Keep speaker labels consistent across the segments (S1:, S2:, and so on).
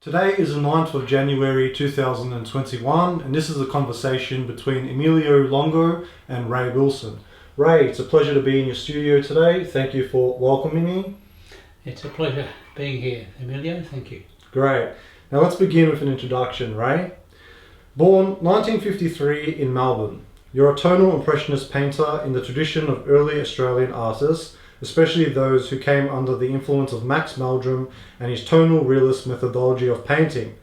S1: Today is the 9th of January 2021 and this is a conversation between Emilio Longo and Ray Wilson. Ray, it's a pleasure to be in your studio today. Thank you for welcoming me.
S2: It's a pleasure being here, Emilio. Thank you.
S1: Great. Now let's begin with an introduction, Ray. Born 1953 in Melbourne, you're a tonal impressionist painter in the tradition of early Australian artists, especially those who came under the influence of Max Meldrum and his tonal realist methodology of painting.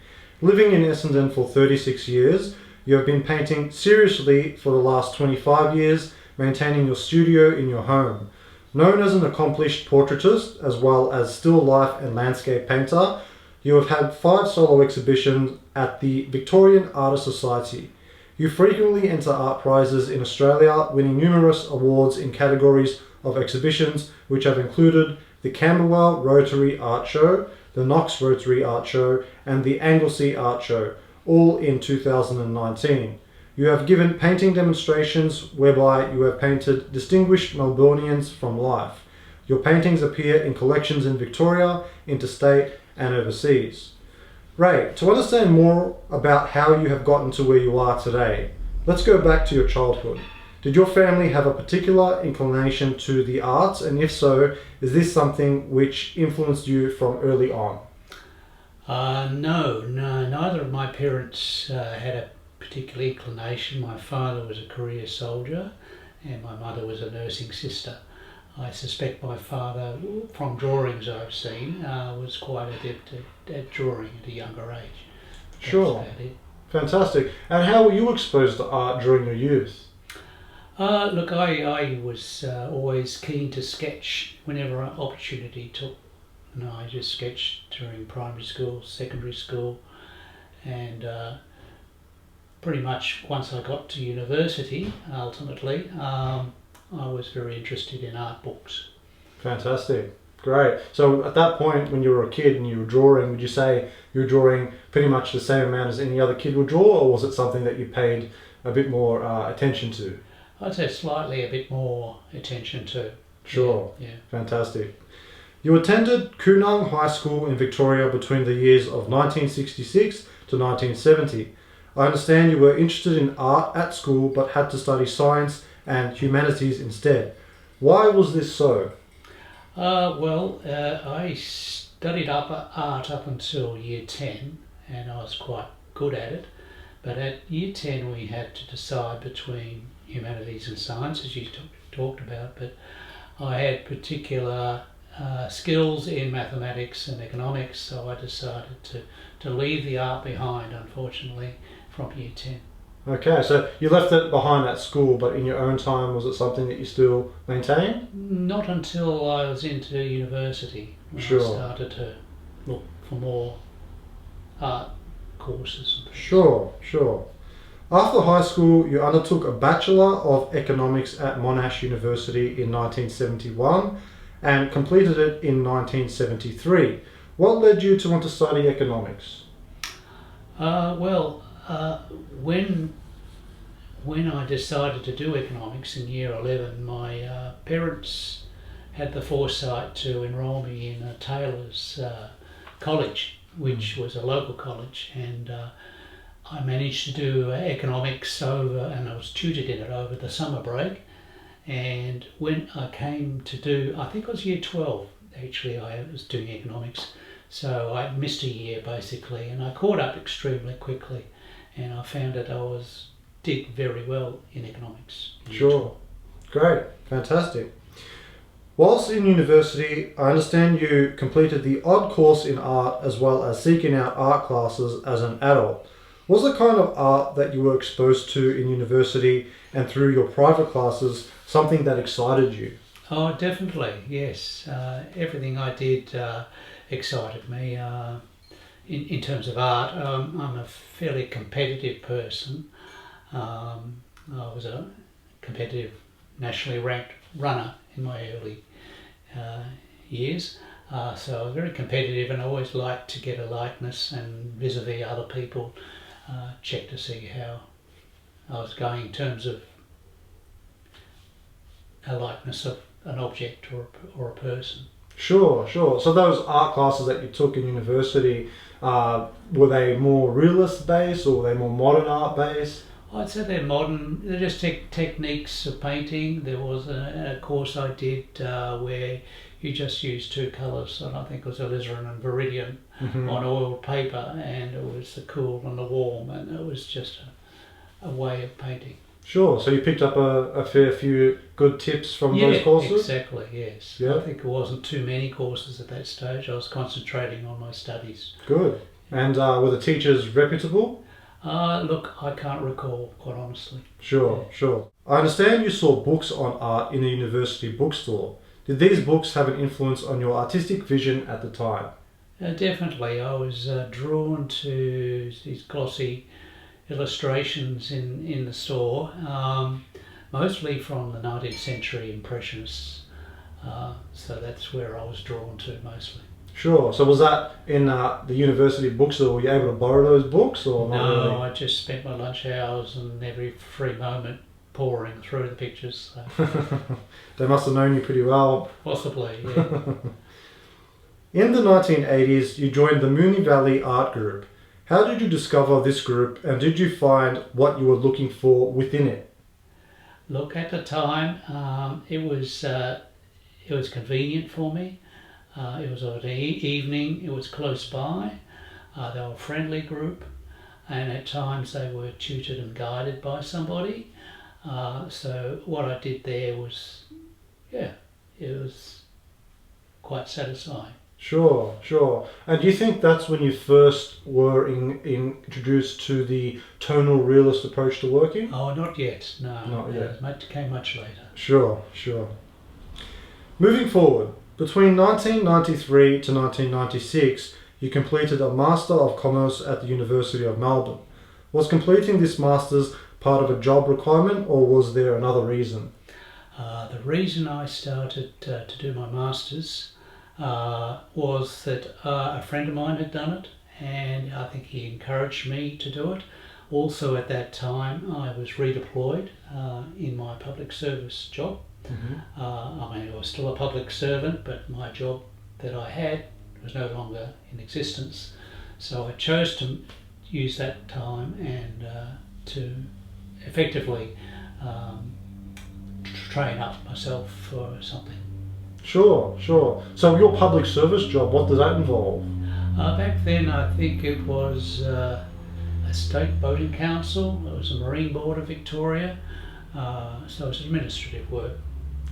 S1: Living in Essendon for 36 years, you have been painting seriously for the last 25 years, maintaining your studio in your home. Known as an accomplished portraitist as well as still life and landscape painter, you have had 5 solo exhibitions at the Victorian Artists Society. You frequently enter art prizes in Australia, winning numerous awards in categories of exhibitions which have included the Camberwell Rotary Art Show, the Knox Rotary Art Show and the Anglesey Art Show, all in 2019. You have given painting demonstrations whereby you have painted distinguished Melbournians from life. Your paintings appear in collections in Victoria, interstate and overseas. Ray, to understand more about how you have gotten to where you are today, let's go back to your childhood. Did your family have a particular inclination to the arts, and if so, is this something which influenced you from early on?
S2: No, neither of my parents had a particular inclination. My father was a career soldier and my mother was a nursing sister. I suspect my father, from drawings I've seen, was quite adept at drawing at a younger age. That's
S1: Sure.
S2: about it.
S1: Fantastic. And how were you exposed to art during your youth?
S2: Look, I was always keen to sketch whenever an opportunity took. I just sketched during primary school, secondary school, and pretty much once I got to university, ultimately, I was very interested in art books.
S1: Fantastic. Great. So at that point when you were a kid and you were drawing, would you say you were drawing pretty much the same amount as any other kid would draw, or was it something that you paid a bit more attention to?
S2: I'd say slightly a bit more attention to.
S1: Sure.
S2: Yeah.
S1: Fantastic. You attended Koonung High School in Victoria between the years of 1966 to 1970. I understand you were interested in art at school but had to study science and humanities instead. Why was this so?
S2: I studied art up until year 10 and I was quite good at it. But at year 10 we had to decide between humanities and science, as you talked about, but I had particular skills in mathematics and economics, so I decided to leave the art behind, unfortunately, from year 10.
S1: Okay, so you left it behind at school, but in your own time, was it something that you still maintain?
S2: Not until I was into university, when
S1: Sure.
S2: I started to look for more art courses.
S1: Sure. After high school, you undertook a Bachelor of Economics at Monash University in 1971 and completed it in 1973. What led you to want to study economics?
S2: When I decided to do economics in year 11, my parents had the foresight to enrol me in a tailor's college, which was a local college, and I managed to do economics and I was tutored in it over the summer break. And when I came to do, I think it was year 12, actually, I was doing economics. So I missed a year basically, and I caught up extremely quickly, and I found that I did very well in economics.
S1: Sure. Great. Fantastic. Whilst in university, I understand you completed the odd course in art as well as seeking out art classes as an adult. Was the kind of art that you were exposed to in university and through your private classes something that excited you?
S2: Oh, definitely, yes. Everything I did excited me. In terms of art, I'm a fairly competitive person. I was a competitive, nationally ranked runner in my early years. So I was very competitive and I always liked to get a likeness and vis-a-vis other people, check to see how I was going in terms of a likeness of an object or a person.
S1: Sure, sure. So those art classes that you took in university, were they more realist based or were they more modern art based?
S2: I'd say they're modern. They're just techniques of painting. There was a course I did where you just used two colours, and I think it was alizarin and viridian
S1: Hmm.
S2: on oiled paper, and it was the cool and the warm, and it was just a way of painting.
S1: Sure. So you picked up a fair few good tips from those courses?
S2: Exactly, yes.
S1: Yeah.
S2: I think it wasn't too many courses at that stage. I was concentrating on my studies.
S1: Good. And were the teachers reputable?
S2: Look, I can't recall, quite honestly.
S1: Sure, sure. I understand you saw books on art in a university bookstore. Did these books have an influence on your artistic vision at the time?
S2: Definitely, I was drawn to these glossy illustrations in the store, mostly from the 19th century Impressionists. So that's where I was drawn to mostly.
S1: Sure. So was that in the university bookstore? Were you able to borrow those books or not
S2: No,
S1: really?
S2: I just spent my lunch hours and every free moment pouring through the pictures. So
S1: They must have known you pretty well.
S2: possibly, yeah.
S1: In the 1980s, you joined the Moonee Valley Art Group. How did you discover this group and did you find what you were looking for within it?
S2: Look, at the time, it was convenient for me. It was an evening. It was close by. They were a friendly group, and at times they were tutored and guided by somebody. So what I did there was, yeah, it was quite satisfying.
S1: Sure, sure. And do you think that's when you first were introduced to the tonal realist approach to working?
S2: Oh, not yet. No,
S1: Not yet.
S2: It came much later.
S1: Sure, sure. Moving forward, between 1993 to 1996, you completed a Master of Commerce at the University of Melbourne. Was completing this Master's part of a job requirement or was there another reason?
S2: The reason I started to do my Masters was that a friend of mine had done it, and I think he encouraged me to do it. Also, at that time, I was redeployed in my public service job.
S1: Mm-hmm.
S2: I mean, I was still a public servant, but my job that I had was no longer in existence. So I chose to use that time and to effectively train up myself for something.
S1: Sure, sure. So your public service job, what does that involve?
S2: Back then, I think it was a state boating council. It was the Marine Board of Victoria. So it's administrative work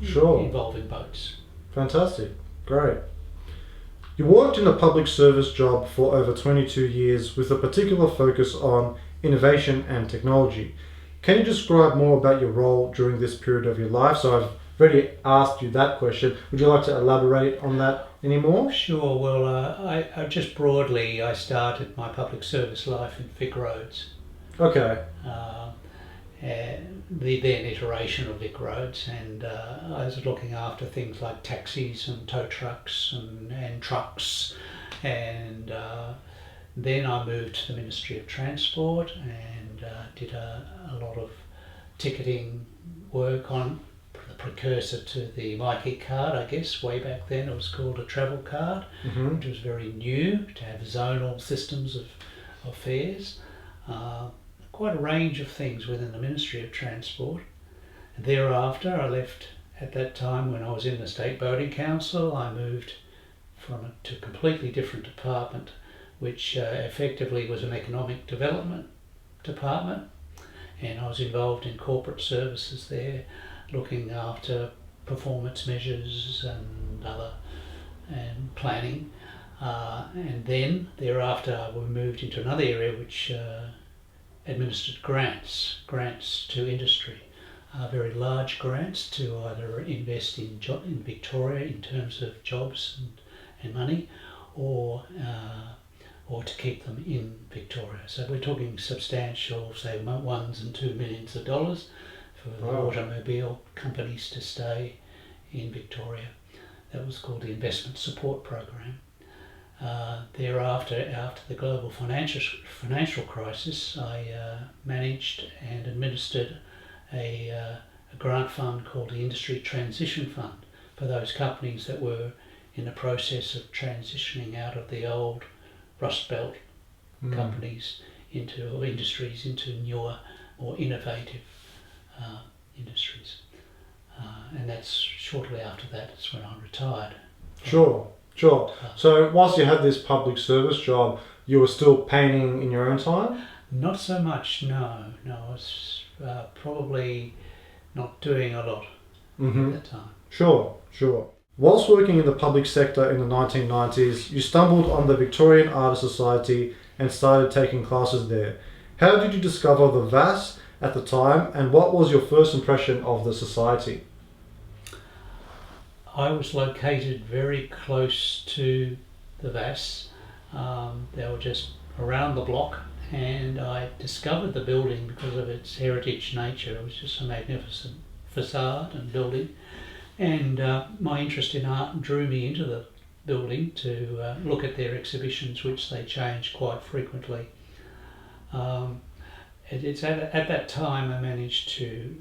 S1: Sure.
S2: involving boats.
S1: Fantastic. Great. You worked in a public service job for over 22 years with a particular focus on innovation and technology. Can you describe more about your role during this period of your life? So I've already asked you that question. Would you like to elaborate on that anymore?
S2: Sure. Well, I just broadly, I started my public service life in Vic Roads,
S1: Okay.
S2: the then iteration of Vic Roads, and I was looking after things like taxis and tow trucks and trucks, and then I moved to the Ministry of Transport and did a lot of ticketing work on the precursor to the MyKey card, I guess. Way back then it was called a travel card,
S1: Mm-hmm.
S2: which was very new to have zonal systems of fares. Quite a range of things within the Ministry of Transport. And thereafter, I left at that time when I was in the State Boating Council. I moved to a completely different department, which effectively was an economic development department. And I was involved in corporate services there, looking after performance measures and planning. And then thereafter, we moved into another area which administered grants to industry, very large grants to either invest in Victoria in terms of jobs and money, or to keep them in Victoria. So we're talking substantial, say, $1 and $2 million for the
S1: Wow.
S2: automobile companies to stay in Victoria. That was called the Investment Support Program. Thereafter, after the global financial crisis, I managed and administered a grant fund called the Industry Transition Fund for those companies that were in the process of transitioning out of the old Rust Belt companies into industries, into newer, more innovative industries. And that's shortly after that, it's when I retired.
S1: Sure. So whilst you had this public service job, you were still painting in your own time?
S2: Not so much, no. I was probably not doing a lot at that time.
S1: Sure. Whilst working in the public sector in the 1990s, you stumbled on the Victorian Artists Society and started taking classes there. How did you discover the VAS at the time, and what was your first impression of the society?
S2: I was located very close to the VAS. They were just around the block, and I discovered the building because of its heritage nature. It was just a magnificent facade and building, and my interest in art drew me into the building to look at their exhibitions, which they changed quite frequently. It's at that time I managed to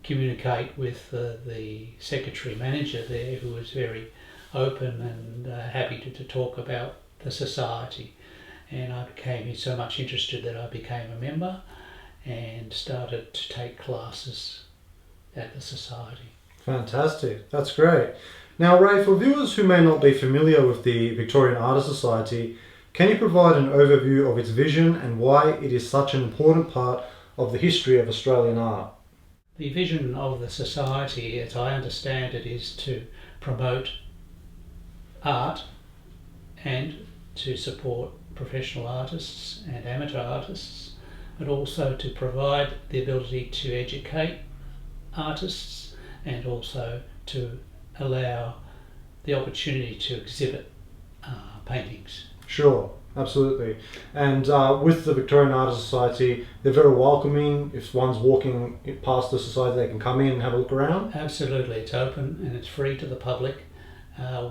S2: communicate with the secretary manager there, who was very open and happy to talk about the society, and I became so much interested that I became a member and started to take classes at the society.
S1: Fantastic, that's great. Now Ray, for viewers who may not be familiar with the Victorian Artists Society, can you provide an overview of its vision and why it is such an important part of the history of Australian art?
S2: The vision of the society, as I understand it, is to promote art and to support professional artists and amateur artists, but also to provide the ability to educate artists and also to allow the opportunity to exhibit paintings.
S1: Sure, absolutely. And with the Victorian Artists Society, they're very welcoming. If one's walking past the society, they can come in and have a look around.
S2: Absolutely, it's open and it's free to the public.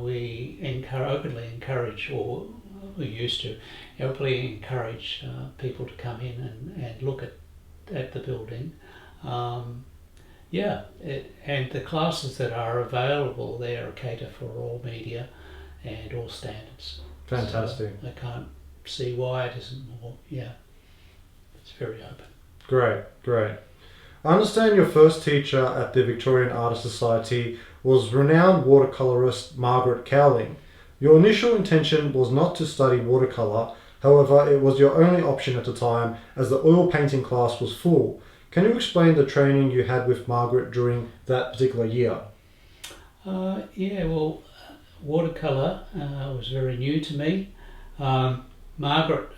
S2: We openly encourage, or we used to openly encourage people to come in and look at the building. And the classes that are available there cater for all media and all standards.
S1: Fantastic.
S2: So I can't see why it isn't more. It's very open.
S1: Great. I understand your first teacher at the Victorian Artists Society was renowned watercolourist Margaret Cowling. Your initial intention was not to study watercolour, however it was your only option at the time as the oil painting class was full. Can you explain the training you had with Margaret during that particular year?
S2: Watercolour was very new to me. Margaret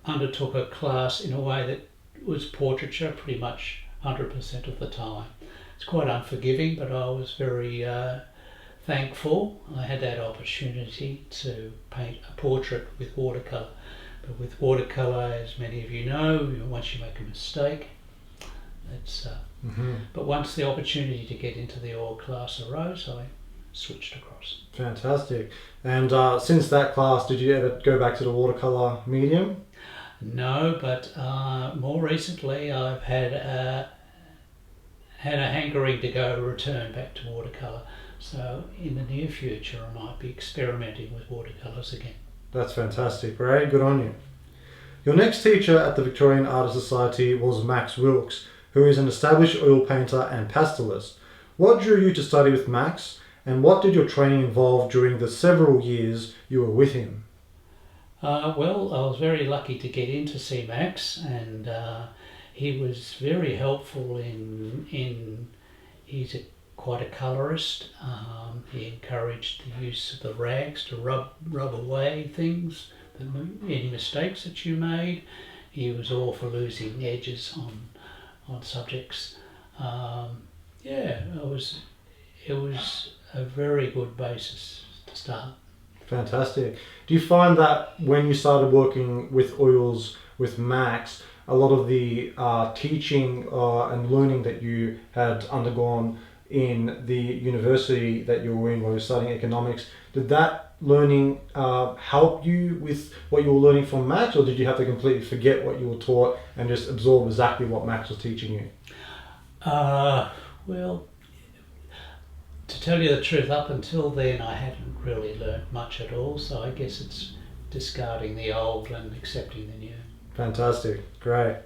S2: undertook a class in a way that was portraiture pretty much 100% of the time. It's quite unforgiving, but I was very thankful I had that opportunity to paint a portrait with watercolour. But with watercolour, as many of you know, once you make a mistake, it's. But once the opportunity to get into the oil class arose, I switched across.
S1: Fantastic. And since that class, did you ever go back to the watercolour medium?
S2: No, but more recently I've had a hankering to return back to watercolour. So in the near future I might be experimenting with watercolours again.
S1: That's fantastic, Ray. Good on you. Your next teacher at the Victorian Artists Society was Max Wilkes, who is an established oil painter and pastelist. What drew you to study with Max, and what did your training involve during the several years you were with him?
S2: I was very lucky to get in to see Max, and he was very helpful he's quite a colourist. He encouraged the use of the rags to rub away things, any mistakes that you made. He was all for losing edges on subjects. It was a very good basis to start.
S1: Fantastic. Do you find that when you started working with oils with Max, a lot of the teaching and learning that you had undergone in the university that you were in while you were studying economics, did that learning help you with what you were learning from Max, or did you have to completely forget what you were taught and just absorb exactly what Max was teaching you?
S2: To tell you the truth, up until then I hadn't really learnt much at all, so I guess it's discarding the old and accepting the new.
S1: Fantastic, great.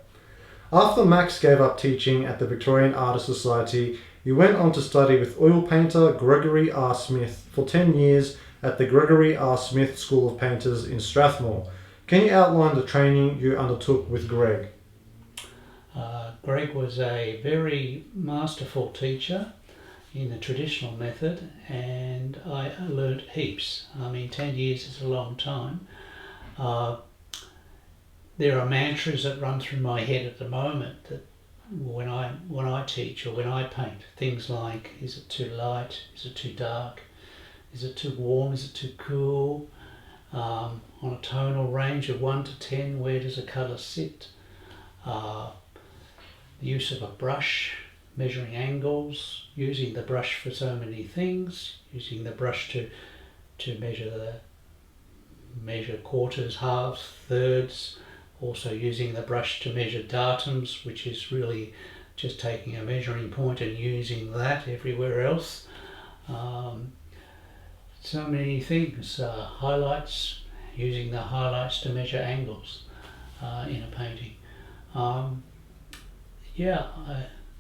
S1: After Max gave up teaching at the Victorian Artists Society, he went on to study with oil painter Gregory R. Smith for 10 years at the Gregory R. Smith School of Painters in Strathmore. Can you outline the training you undertook with Greg?
S2: Greg was a very masterful teacher in the traditional method, and I learnt heaps. I mean, 10 years is a long time. There are mantras that run through my head at the moment that when I teach or when I paint, things like, is it too light, is it too dark, is it too warm, is it too cool, on a tonal range of 1 to 10, where does a colour sit, the use of a brush, measuring angles, using the brush for so many things, using the brush to measure quarters, halves, thirds, also using the brush to measure datums, which is really just taking a measuring point and using that everywhere else. So many things, highlights, using the highlights to measure angles in a painting.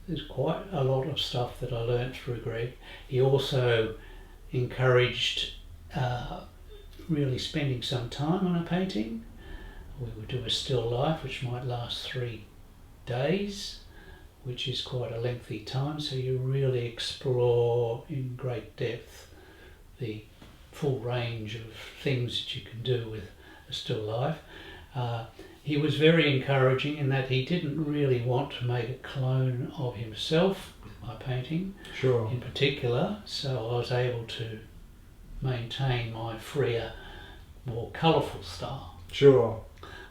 S2: There's quite a lot of stuff that I learnt through Greg. He also encouraged really spending some time on a painting. We would do a still life, which might last 3 days, which is quite a lengthy time, so you really explore in great depth the full range of things that you can do with a still life. He was very encouraging in that he didn't really want to make a clone of himself with my painting,
S1: Sure.
S2: in particular, so I was able to maintain my freer, more colourful style.
S1: Sure.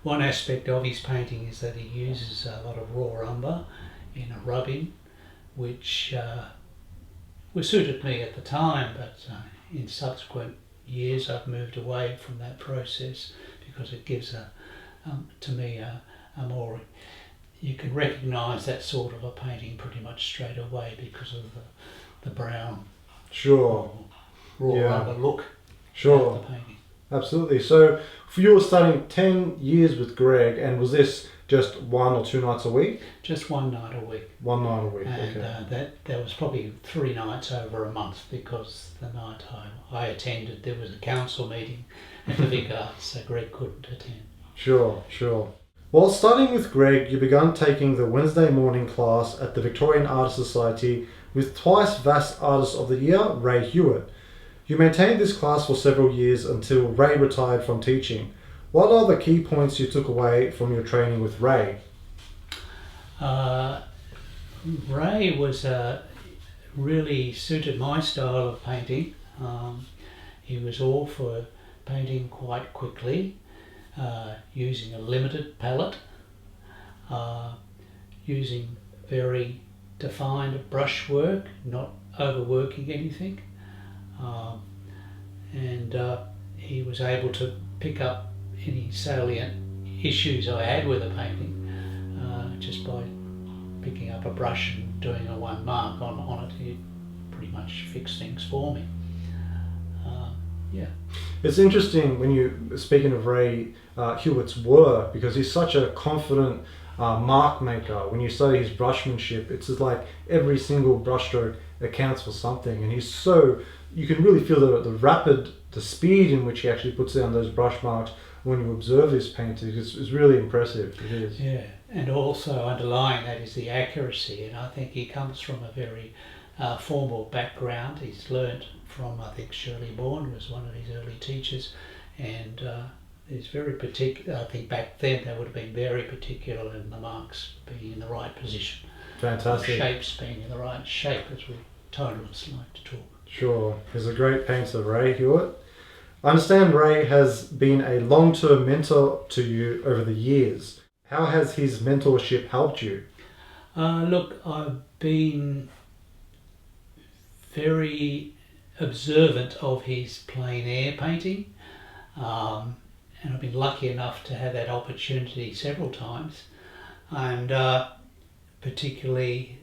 S2: One aspect of his painting is that he uses a lot of raw umber in a rubbing, which was suited me at the time, but in subsequent years I've moved away from that process because it gives to me a more, you can recognise that sort of a painting pretty much straight away because of the brown,
S1: Sure.
S2: raw umber look
S1: Sure.
S2: of the painting.
S1: Absolutely. So you were studying 10 years with Greg, and was this just 1 or 2 nights a week?
S2: Just one night a week.
S1: 1 night a week,
S2: And
S1: okay.
S2: that was probably 3 nights over a month, because the night I attended, there was a council meeting at the Vic Arts, so Greg couldn't attend.
S1: Sure, sure. While studying with Greg, you began taking the Wednesday morning class at the Victorian Artists Society with twice VAS Artist of the Year, Ray Hewitt. You maintained this class for several years until Ray retired from teaching. What are the key points you took away from your training with Ray?
S2: Ray was really suited my style of painting. He was all for painting quite quickly, using a limited palette, using very defined brushwork, not overworking anything. And he was able to pick up any salient issues I had with a painting just by picking up a brush and doing a 1 mark on it. He pretty much fixed things for me.
S1: It's interesting when you, speaking of Ray Hewitt's work, because he's such a confident mark maker. When you study his brushmanship, it's just like every single brushstroke accounts for something, and he's so, you can really feel the speed in which he actually puts down those brush marks when you observe this painting. It's really impressive. It is.
S2: Yeah, and also underlying that is the accuracy, and I think he comes from a very formal background. He's learnt from, I think, Shirley Bourne was one of his early teachers, and he's very particular. I think back then they would have been very particular in the marks being in the right position.
S1: Fantastic.
S2: The shapes being in the right shape, as we tonalists like to talk.
S1: Sure. He's a great painter, Ray Hewitt. I understand Ray has been a long-term mentor to you over the years. How has his mentorship helped you?
S2: Look, I've been very observant of his plein air painting, and I've been lucky enough to have that opportunity several times, and particularly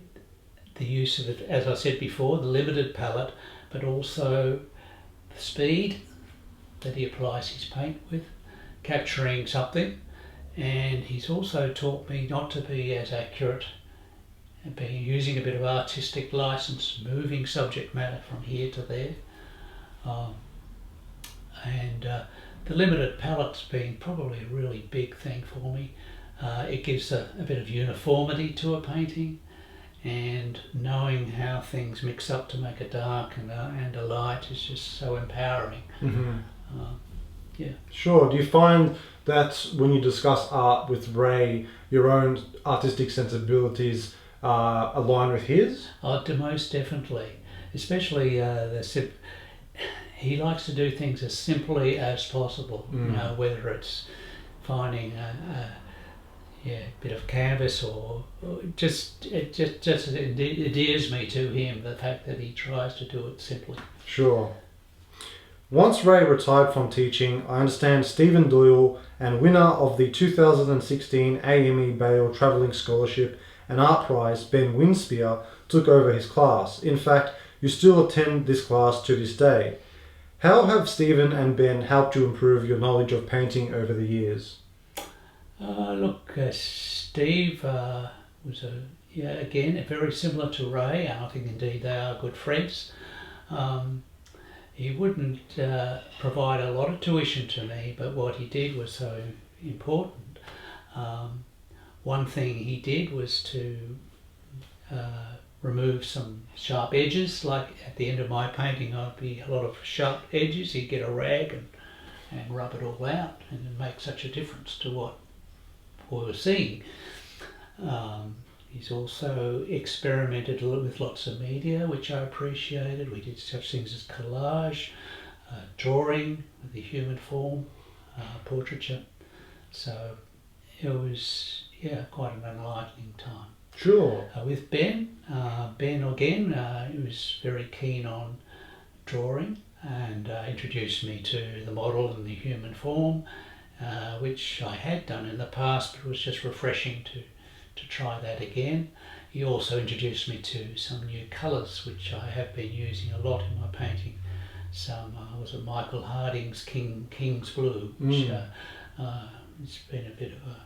S2: the use of it, as I said before, the limited palette, but also the speed that he applies his paint with, capturing something. And he's also taught me not to be as accurate and using a bit of artistic license, moving subject matter from here to there. The limited palette's been probably a really big thing for me. It gives a bit of uniformity to a painting, and knowing how things mix up to make a dark and a light is just so empowering.
S1: Mm-hmm.
S2: Yeah.
S1: Sure. Do you find that when you discuss art with Ray, your own artistic sensibilities align with his?
S2: Oh, most definitely. Especially he likes to do things as simply as possible. You know, whether it's finding a bit of canvas or it endears me to him, the fact that he tries to do it simply.
S1: Sure. Once Ray retired from teaching, I understand Stephen Doyle and winner of the 2016 AME Bale Travelling Scholarship and Art Prize, Ben Winspear, took over his class. In fact, you still attend this class to this day. How have Stephen and Ben helped you improve your knowledge of painting over the years?
S2: Steve was again very similar to Ray. I think indeed they are good friends. He wouldn't provide a lot of tuition to me, but what he did was so important. One thing he did was to remove some sharp edges. Like at the end of my painting, I'd be a lot of sharp edges. He'd get a rag and rub it all out, and it makes such a difference to what we were seeing. He's also experimented with lots of media, which I appreciated. We did such things as collage, drawing with the human form, portraiture. So it was, quite an enlightening time.
S1: Sure.
S2: With Ben again, he was very keen on drawing and introduced me to the model and the human form, which I had done in the past, but it was just refreshing to try that again. He also introduced me to some new colours, which I have been using a lot in my painting. Some was it Michael Harding's King's Blue, which it's been a bit of a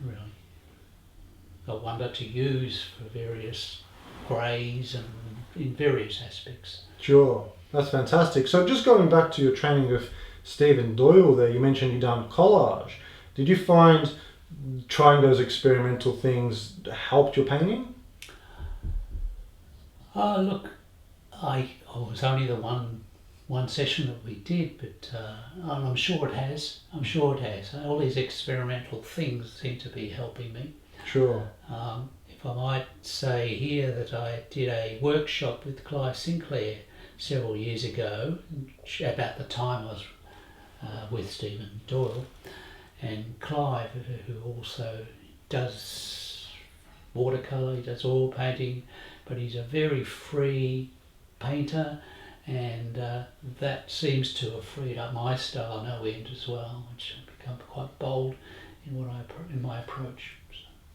S2: really a wonder to use for various greys and in various aspects.
S1: Sure, that's fantastic. So just going back to your training with Stephen Doyle there, you mentioned you'd done collage. Did you find trying those experimental things helped your painting?
S2: Look, I was only the one session that we did, but I'm sure it has. All these experimental things seem to be helping me.
S1: Sure.
S2: If I might say here that I did a workshop with Clive Sinclair several years ago, about the time I was with Stephen Doyle, and Clive, who also does watercolour, he does oil painting, but he's a very free painter, and that seems to have freed up my style no end as well, which I've become quite bold in my approach.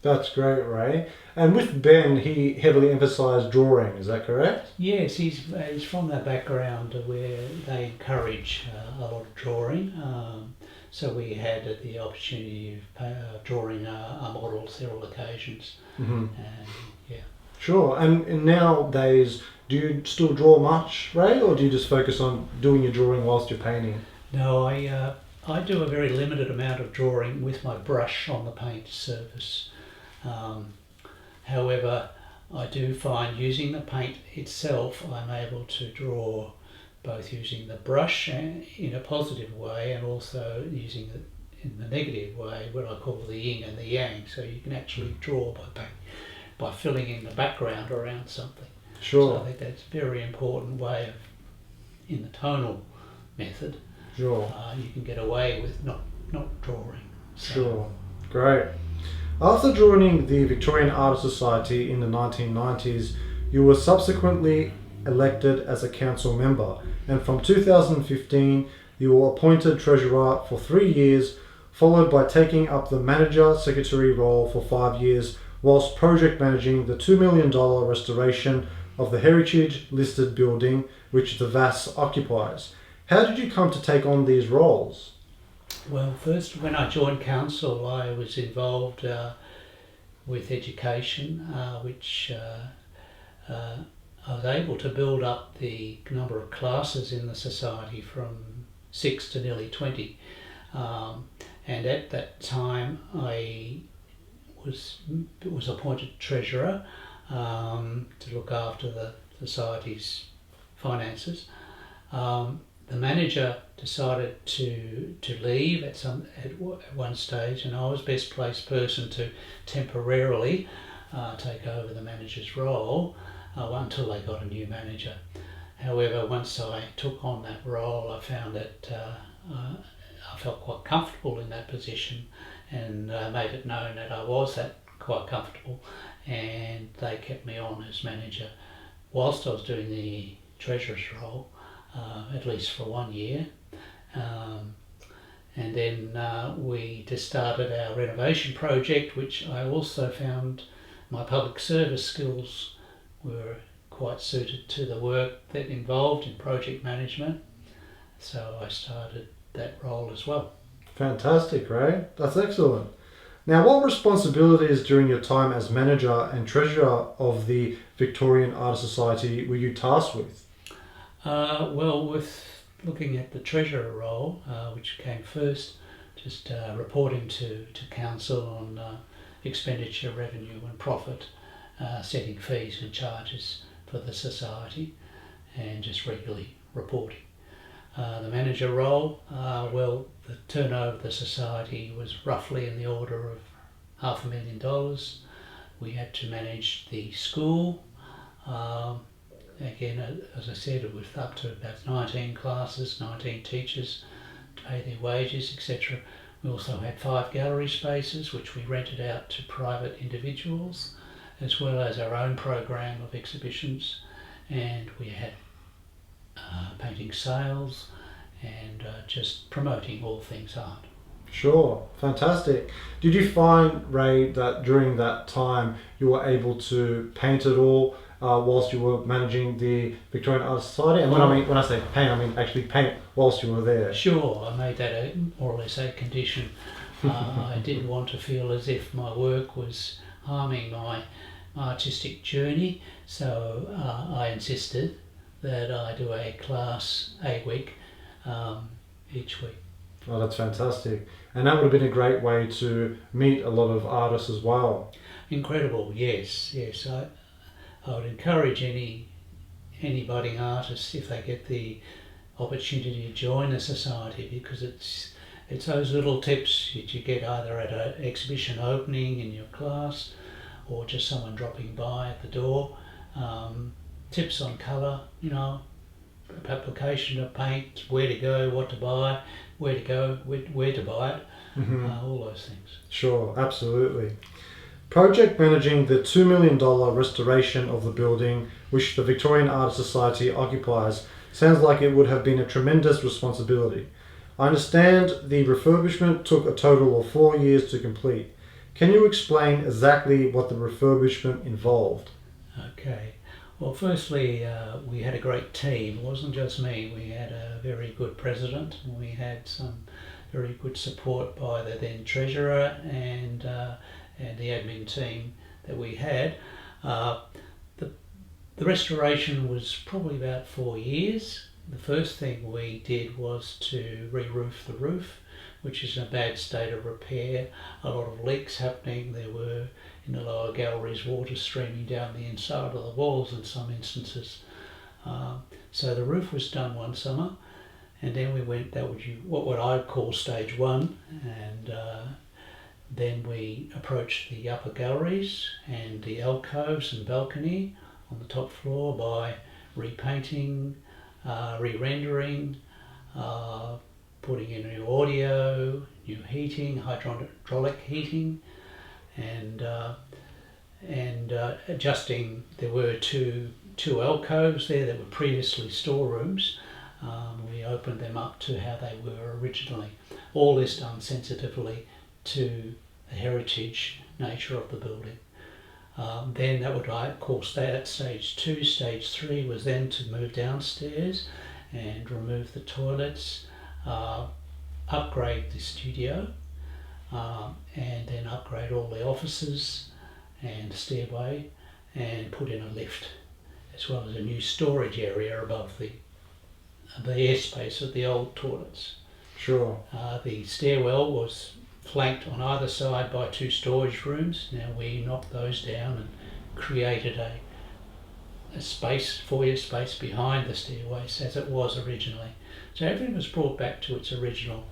S1: That's great, Ray. And with Ben, he heavily emphasised drawing, is that correct?
S2: Yes, he's from that background where they encourage a lot of drawing. So we had the opportunity of drawing a model several occasions.
S1: Mm-hmm.
S2: And,
S1: Sure. And nowadays, do you still draw much, Ray, or do you just focus on doing your drawing whilst you're painting?
S2: No, I do a very limited amount of drawing with my brush on the paint surface. However, I do find using the paint itself, I'm able to draw both using the brush in a positive way and also using it in the negative way, what I call the yin and the yang. So you can actually draw by filling in the background around something.
S1: Sure.
S2: So I think that's a very important way in the tonal method.
S1: Sure.
S2: You can get away with not drawing. So.
S1: Sure. Great. After joining the Victorian Art Society in the 1990s, you were subsequently elected as a council member, and from 2015 you were appointed treasurer for 3 years, followed by taking up the manager-secretary role for 5 years, whilst project managing the $2 million restoration of the heritage-listed building which the VAS occupies. How did you come to take on these roles?
S2: Well, first, when I joined council, I was involved with education, which I was able to build up the number of classes in the society from 6 to nearly 20. And at that time, I was appointed treasurer to look after the society's finances. The manager decided to leave at one stage, and I was best placed person to temporarily take over the manager's role until they got a new manager. However, once I took on that role, I found that I felt quite comfortable in that position, and made it known that I was quite comfortable, and they kept me on as manager whilst I was doing the treasurer's role, at least for 1 year. And then we just started our renovation project, which I also found my public service skills were quite suited to the work that involved in project management. So I started that role as well.
S1: Fantastic, Ray. That's excellent. Now, what responsibilities during your time as manager and treasurer of the Victorian Artists Society were you tasked with?
S2: Well, with looking at the treasurer role, which came first, just reporting to council on expenditure, revenue and profit, setting fees and charges for the society, and just regularly reporting. The manager role, well, the turnover of the society was roughly in the order of $500,000. We had to manage the school. Again, as I said, it was up to about 19 classes, 19 teachers, to pay their wages, etc. We also had 5 gallery spaces, which we rented out to private individuals, as well as our own program of exhibitions. And we had painting sales and just promoting all things art.
S1: Sure, fantastic. Did you find, Ray, that during that time you were able to paint it all whilst you were managing the Victorian Artists Society? And when I say paint, I mean actually paint whilst you were there.
S2: Sure, I made that more or less a condition. I didn't want to feel as if my work was harming my artistic journey, so I insisted that I do a class a week each week.
S1: Oh, that's fantastic. And that would have been a great way to meet a lot of artists as well.
S2: Incredible, yes. I would encourage any budding artist, if they get the opportunity, to join the society, because it's those little tips that you get either at an exhibition opening in your class or just someone dropping by at the door. Tips on colour, application of paint, where to go, what to buy, where to go, where to buy it, all those things.
S1: Sure, absolutely. Project managing the $2 million restoration of the building which the Victorian Artists Society occupies sounds like it would have been a tremendous responsibility. I understand the refurbishment took a total of 4 years to complete. Can you explain exactly what the refurbishment involved?
S2: Okay. Well, firstly, we had a great team. It wasn't just me. We had a very good president. We had some very good support by the then treasurer and the admin team that we had. The restoration was probably about 4 years. The first thing we did was to re-roof the roof, which is in a bad state of repair. A lot of leaks happening. There were, in the lower galleries, water streaming down the inside of the walls in some instances. So the roof was done one summer, and then we went, that was what I call stage one, and then we approached the upper galleries and the alcoves and balcony on the top floor by repainting, re-rendering, putting in new audio, new heating, hydraulic heating, and adjusting. There were two alcoves there that were previously storerooms. We opened them up to how they were originally. All this done sensitively to the heritage nature of the building. Then that would, I call that stage 2. Stage 3 was then to move downstairs and remove the toilets, upgrade the studio, and then upgrade all the offices and stairway, and put in a lift, as well as a new storage area above the airspace of the old toilets.
S1: Sure.
S2: The stairwell was flanked on either side by 2 storage rooms. Now we knocked those down and created a space, foyer space behind the stairways as it was originally. So everything was brought back to its original,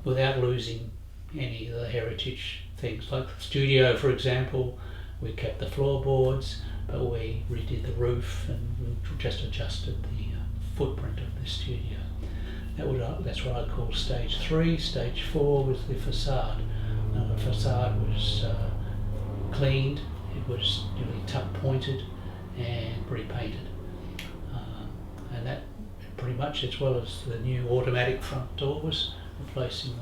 S2: without losing any of the heritage things. Like the studio, for example, we kept the floorboards, but we redid the roof and just adjusted the footprint of the studio. That's what I call stage 3. Stage 4 was the facade. Now the facade was cleaned, it was really tuck pointed and repainted. And that pretty much, as well as the new automatic front doors, replacing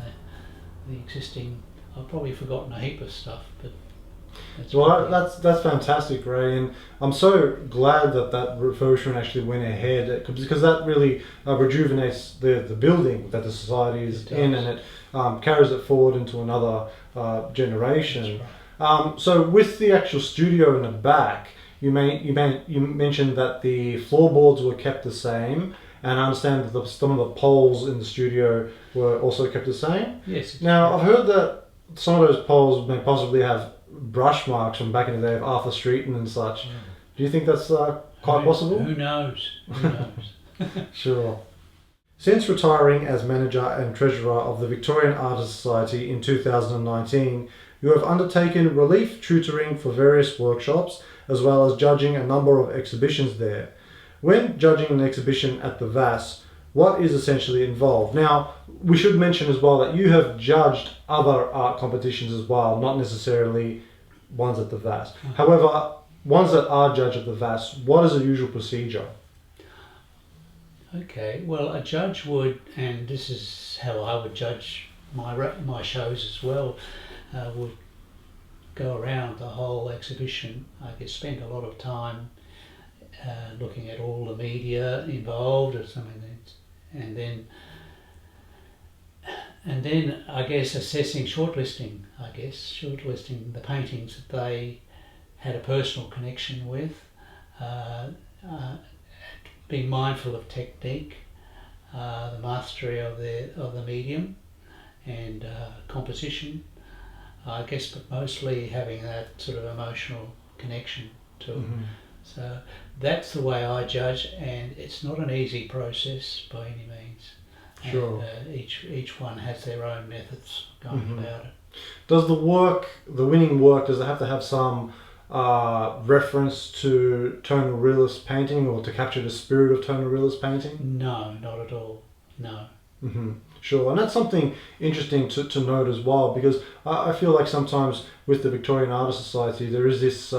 S2: the existing. I've probably forgotten a heap of stuff, but
S1: that's fantastic, Ray, and I'm so glad that refurbishment actually went ahead, because that really rejuvenates the building that the society is in, and it carries it forward into another generation.
S2: Right.
S1: So with the actual studio in the back, you mentioned that the floorboards were kept the same, and I understand that some of the poles in the studio were also kept the same.
S2: Yes.
S1: Now I've heard that some of those poles may possibly have brush marks from back in the day of Arthur Streeton and such.
S2: Yeah.
S1: Do you think that's quite possible?
S2: Who knows? Who knows?
S1: Sure. Since retiring as manager and treasurer of the Victorian Artists Society in 2019, you have undertaken relief tutoring for various workshops, as well as judging a number of exhibitions there. When judging an exhibition at the VAS, what is essentially involved? Now, we should mention as well that you have judged other art competitions as well, not necessarily ones at the VAS. However, ones that are judged at the VAS, what is the usual procedure?
S2: Okay, well, a judge would, and this is how I would judge my shows as well, would go around the whole exhibition. I could spend a lot of time looking at all the media involved or something, and then I guess assessing, shortlisting the paintings that they had a personal connection with, being mindful of technique, the mastery of the medium, and composition, I guess, but mostly having that sort of emotional connection to it.
S1: Mm-hmm.
S2: So that's the way I judge, and it's not an easy process by any means.
S1: Sure.
S2: And each one has their own methods going
S1: Mm-hmm.
S2: about it.
S1: Does the winning work, does it have to have some reference to tonal realist painting, or to capture the spirit of tonal realist painting?
S2: No, not at all. No.
S1: Mm-hmm. Sure, and that's something interesting to note as well, because I feel like sometimes with the Victorian Artists Society there is this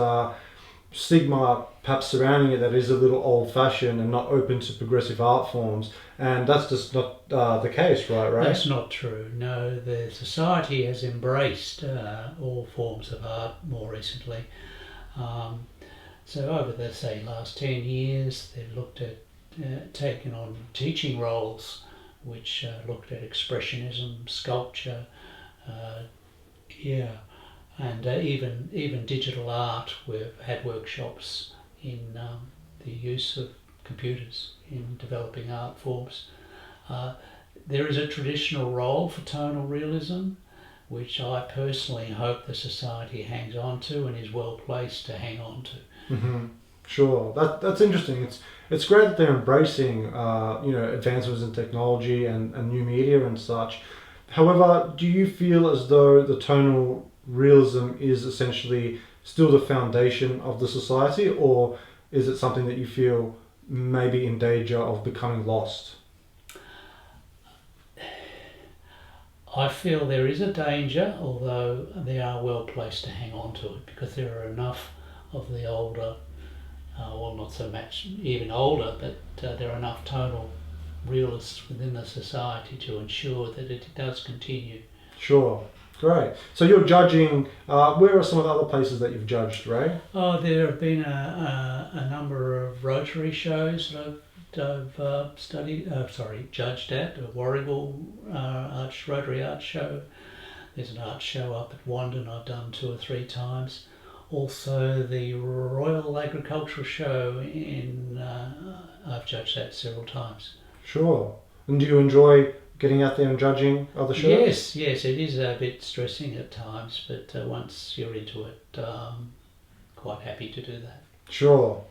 S1: stigma perhaps surrounding it that is a little old-fashioned and not open to progressive art forms, and that's just not the case, right?
S2: That's not true. No, the Society has embraced all forms of art more recently. So over the, say, last 10 years, they've looked at taking on teaching roles, which looked at expressionism, sculpture, and even digital art. We've had workshops in the use of computers in developing art forms. There is a traditional role for tonal realism, which I personally hope the Society hangs on to and is well placed to hang on to.
S1: Mm-hmm. Sure, that's interesting. It's great that they're embracing advancements in technology and new media and such. However, do you feel as though the tonal realism is essentially still the foundation of the Society, or is it something that you feel may be in danger of becoming lost?
S2: I feel there is a danger, although they are well placed to hang on to it, because there are enough of the older, well, not so much even older, but there are enough tonal realists within the Society to ensure that it does continue.
S1: Sure. Great. So you're judging. Where are some of the other places that you've judged, Ray?
S2: Oh, there have been a number of Rotary shows that I've judged at. The Warragul Rotary Arts Show. There's an art show up at Wandon I've done 2 or 3 times. Also the Royal Agricultural Show I've judged that several times.
S1: Sure. And do you enjoy getting out there and judging other shows?
S2: Yes, it is a bit stressing at times, but once you're into it, quite happy to do that.
S1: Sure.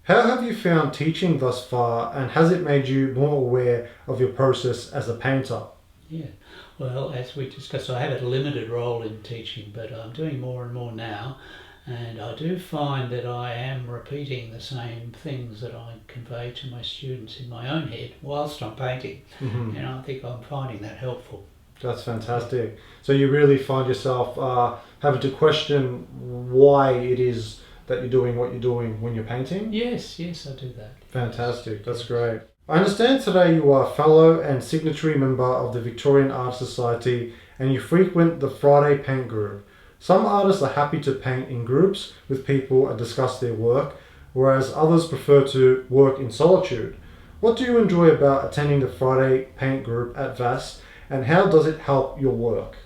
S1: How have you found teaching thus far, and has it made you more aware of your process as a painter?
S2: Yeah, well, as we discussed, I have a limited role in teaching, but I'm doing more and more now, and I do find that I am repeating the same things that I convey to my students in my own head whilst I'm painting, and I think I'm finding that helpful.
S1: That's fantastic. So you really find yourself having to question why it is that you're doing what you're doing when you're painting?
S2: Yes, I do that.
S1: Fantastic, that's great. I understand today you are a fellow and signatory member of the Victorian Art Society and you frequent the Friday Paint Group. Some artists are happy to paint in groups with people and discuss their work, whereas others prefer to work in solitude. What do you enjoy about attending the Friday Paint Group at VAS, and how does it help your work?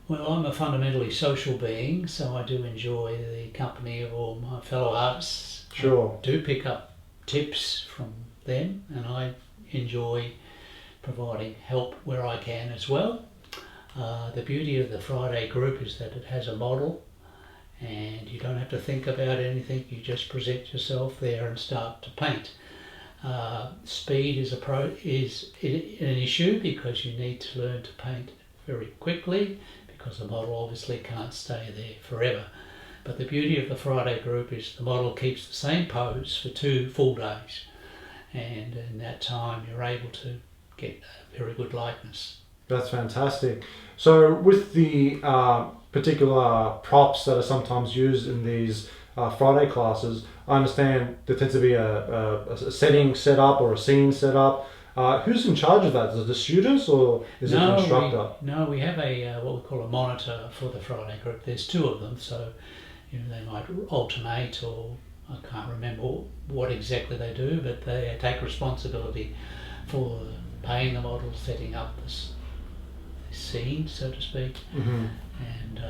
S2: Well, I'm a fundamentally social being, so I do enjoy the company of all my fellow artists.
S1: Sure.
S2: I do pick up tips from them, and I enjoy providing help where I can as well. The beauty of the Friday group is that it has a model, and you don't have to think about anything, you just present yourself there and start to paint. Speed is an issue because you need to learn to paint very quickly, because the model obviously can't stay there forever. But the beauty of the Friday group is the model keeps the same pose for 2 full days, and in that time you're able to get a very good likeness.
S1: That's fantastic. So with the particular props that are sometimes used in these Friday classes, I understand there tends to be a setting set up or a scene set up. Who's in charge of that? Is it the students or is it the instructor?
S2: We have what we call a monitor for the Friday group. There's 2 of them, so they might alternate, or I can't remember what exactly they do, but they take responsibility for paying the model, setting up this scene, so to speak, and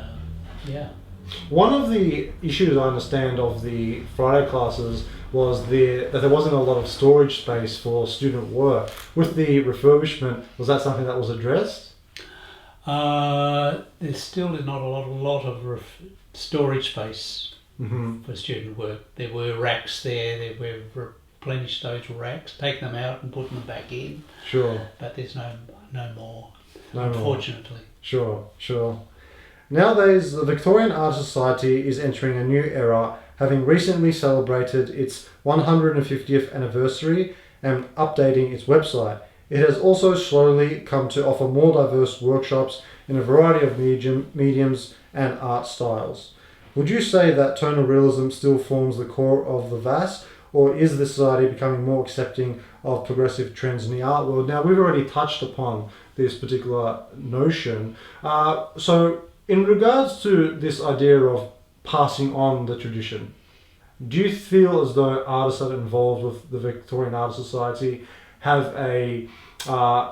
S1: One of the issues I understand of the Friday classes was that there wasn't a lot of storage space for student work. With the refurbishment, was that something that was addressed?
S2: There's still not a lot of storage space for student work. There were racks there, we've replenished those racks, taken them out and put them back in.
S1: Sure.
S2: But there's no more,
S1: No
S2: unfortunately.
S1: More. Sure. Nowadays, the Victorian Art Society is entering a new era, having recently celebrated its 150th anniversary and updating its website. It has also slowly come to offer more diverse workshops in a variety of mediums and art styles. Would you say that tonal realism still forms the core of the VAS, or is the society becoming more accepting of progressive trends in the art world? Now, we've already touched upon this particular notion. So in regards to this idea of passing on the tradition, do you feel as though artists that are involved with the Victorian Art Society have a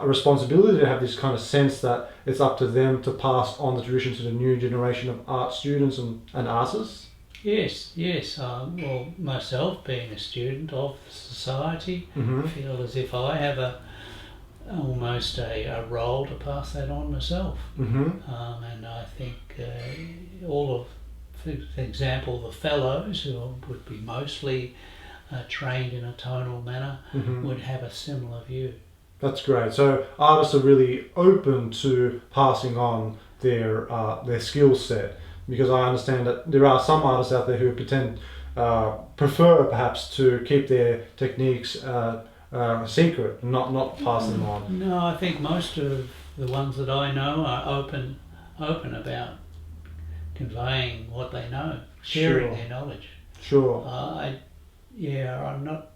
S1: responsibility to have this kind of sense that it's up to them to pass on the tradition to the new generation of art students and artists?
S2: Yes. Well, myself being a student of the society, I feel as if I have almost a role to pass that on myself. And I think all of, for example, the fellows, who would be mostly trained in a tonal manner, would have a similar view.
S1: That's great. So artists are really open to passing on their skill set, because I understand that there are some artists out there who prefer perhaps to keep their techniques secret, not pass them on.
S2: No, I think most of the ones that I know are open about conveying what they know, sharing their knowledge.
S1: Sure.
S2: I'm not.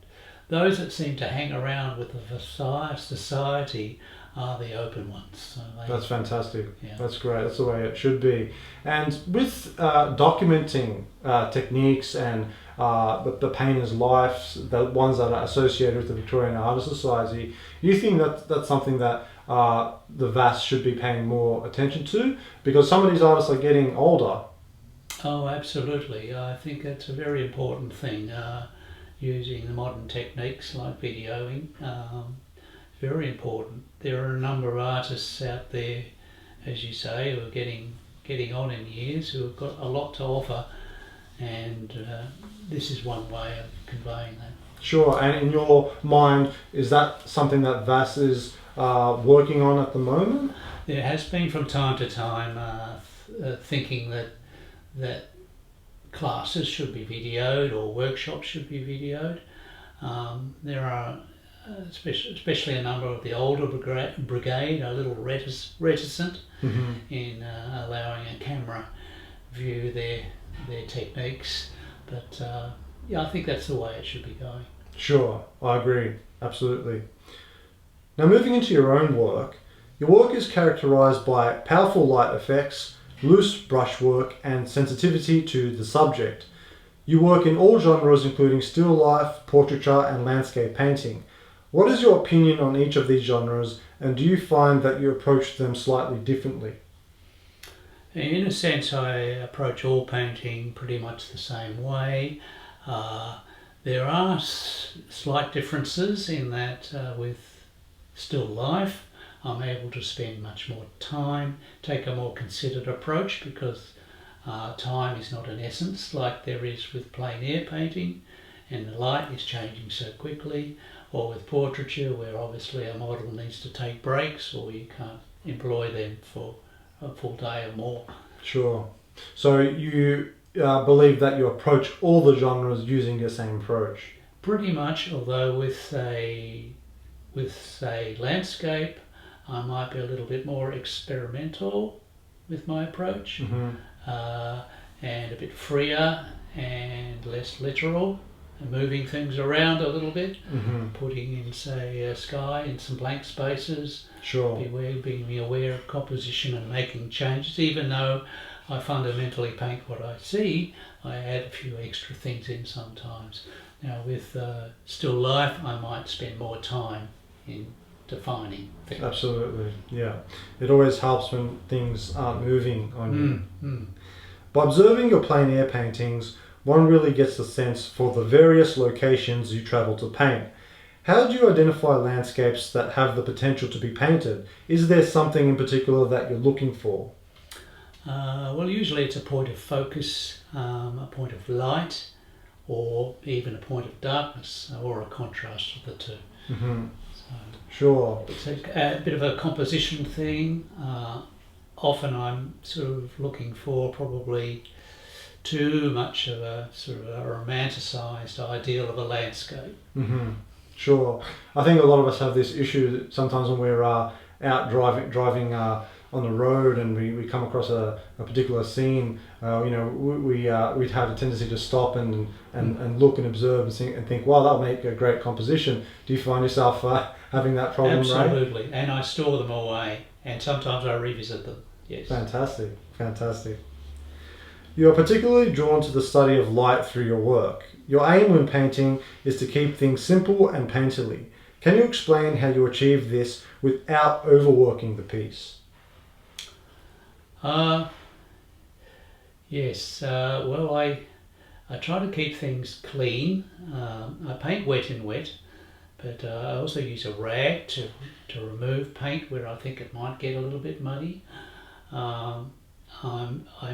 S2: Those that seem to hang around with the society are the open ones. So
S1: That's fantastic.
S2: Yeah.
S1: That's great. That's the way it should be. And with documenting techniques and the painter's lives, the ones that are associated with the Victorian Artists Society, you think that that's something that the VAS should be paying more attention to? Because some of these artists are getting older.
S2: Oh, absolutely. I think that's a very important thing. Using the modern techniques like videoing, very important. There are a number of artists out there, as you say, who are getting on in years, who have got a lot to offer, and this is one way of conveying that.
S1: Sure. And in your mind, is that something that VAS is working on at the moment?
S2: There has been from time to time thinking that classes should be videoed or workshops should be videoed. There are, especially a number of the older brigade, are a little reticent in allowing a camera view their techniques. But yeah, I think that's the way it should be going.
S1: Sure, I agree. Absolutely. Now, moving into your own work, your work is characterised by powerful light effects, loose brushwork, and sensitivity to the subject. You work in all genres, including still life, portraiture, and landscape painting. What is your opinion on each of these genres, and do you find that you approach them slightly differently?
S2: In a sense, I approach all painting pretty much the same way. There are slight differences in that with still life, I'm able to spend much more time, take a more considered approach, because time is not an essence like there is with plein air painting, and the light is changing so quickly, or with portraiture where obviously a model needs to take breaks or you can't employ them for a full day or more.
S1: Sure. So you believe that you approach all the genres using the same approach?
S2: Pretty much, although with say landscape, I might be a little bit more experimental with my approach, and a bit freer and less literal, and moving things around a little bit, putting in, say, a sky in some blank spaces.
S1: Sure.
S2: Being aware of composition and making changes. Even though I fundamentally paint what I see, I add a few extra things in sometimes. Now with still life, I might spend more time in defining things.
S1: Absolutely, yeah. It always helps when things aren't moving on you. By observing your plein air paintings, one really gets a sense for the various locations you travel to paint. How do you identify landscapes that have the potential to be painted? Is there something in particular that you're looking for?
S2: Well, usually it's a point of focus, a point of light, or even a point of darkness, or a contrast of the two. So
S1: Sure.
S2: it's a bit of a composition thing. Often I'm sort of looking for probably too much of a sort of a romanticised ideal of a landscape.
S1: Sure. I think a lot of us have this issue sometimes when we're out driving on the road and we come across a particular scene. We'd have a tendency to stop and look and observe and think, wow, that'll make a great composition. Do you find yourself having that problem?
S2: Absolutely,
S1: Ray?
S2: and I store them away, and sometimes I revisit them. Yes.
S1: Fantastic. You are particularly drawn to the study of light through your work. Your aim when painting is to keep things simple and painterly. Can you explain how you achieve this without overworking the piece?
S2: Yes. Well, I try to keep things clean. I paint wet in wet, but I also use a rag to remove paint where I think it might get a little bit muddy. I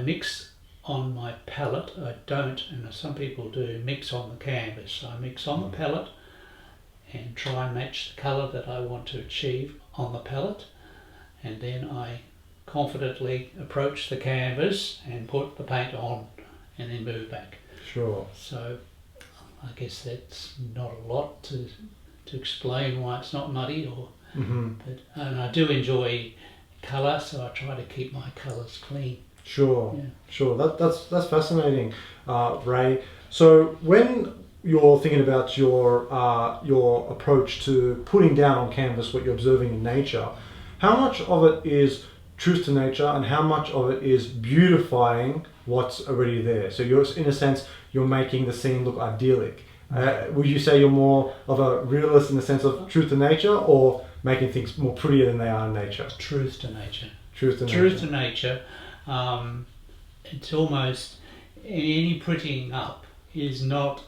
S2: mix on my palette. I don't, and some people do, mix on the canvas. I mix on the palette and try and match the colour that I want to achieve on the palette, and then I confidently approach the canvas and put the paint on and then move back.
S1: Sure.
S2: So I guess that's not a lot to explain why it's not muddy, and I do enjoy colour, so I try to keep my colours clean.
S1: Sure. That's fascinating, Ray. So when you're thinking about your approach to putting down on canvas what you're observing in nature, how much of it is truth to nature and how much of it is beautifying what's already there? So you're, in a sense, you're making the scene look idyllic. Would you say you're more of a realist in the sense of truth to nature, or making things more prettier than they are in nature?
S2: Truth to nature.
S1: Truth to nature.
S2: Truth to nature. It's almost any prettying up is not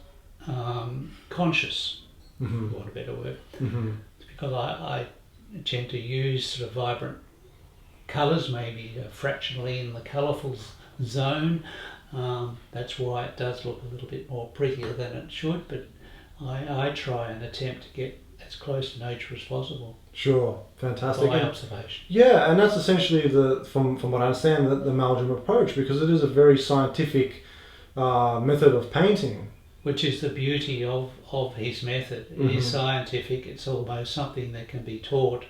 S2: conscious.
S1: Mm-hmm.
S2: For want of a better word.
S1: Mm-hmm.
S2: It's because I tend to use sort of vibrant colours, maybe fractionally in the colourful zone. That's why it does look a little bit more prettier than it should, but I try and attempt to get as close to nature as possible.
S1: Sure, fantastic.
S2: By observation.
S1: Yeah, and that's essentially from what I understand the Meldrum approach, because it is a very scientific method of painting.
S2: Which is the beauty of his method. It is scientific. It's almost something that can be taught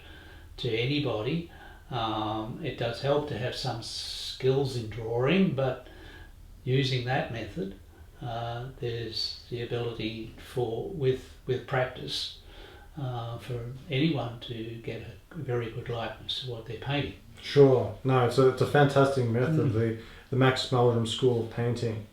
S2: to anybody. It does help to have some skills in drawing, but using that method, there's the ability with practice for anyone to get a very good likeness of what they're painting.
S1: Sure. No, it's a fantastic method, the Max Meldrum School of Painting.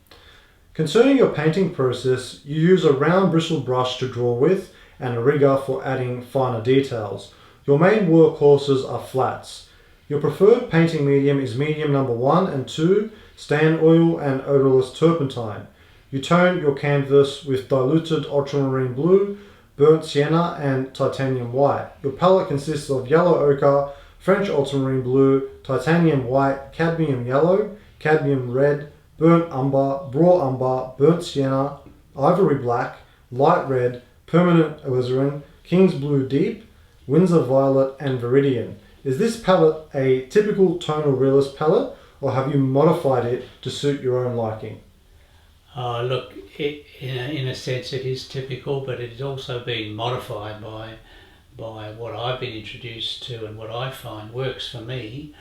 S1: Concerning your painting process, you use a round bristle brush to draw with and a rigger for adding finer details. Your main workhorses are flats. Your preferred painting medium is medium number 1 and 2, Stain Oil and odorless turpentine. You tone your canvas with diluted ultramarine blue, burnt sienna and titanium white. Your palette consists of yellow ochre, French ultramarine blue, titanium white, cadmium yellow, cadmium red, burnt umber, raw umber, burnt sienna, ivory black, light red, permanent alizarin, king's blue deep, Windsor violet and viridian. Is this palette a typical tonal realist palette, or have you modified it to suit your own liking?
S2: Look, in a sense it is typical, but it's also been modified by what I've been introduced to and what I find works for me.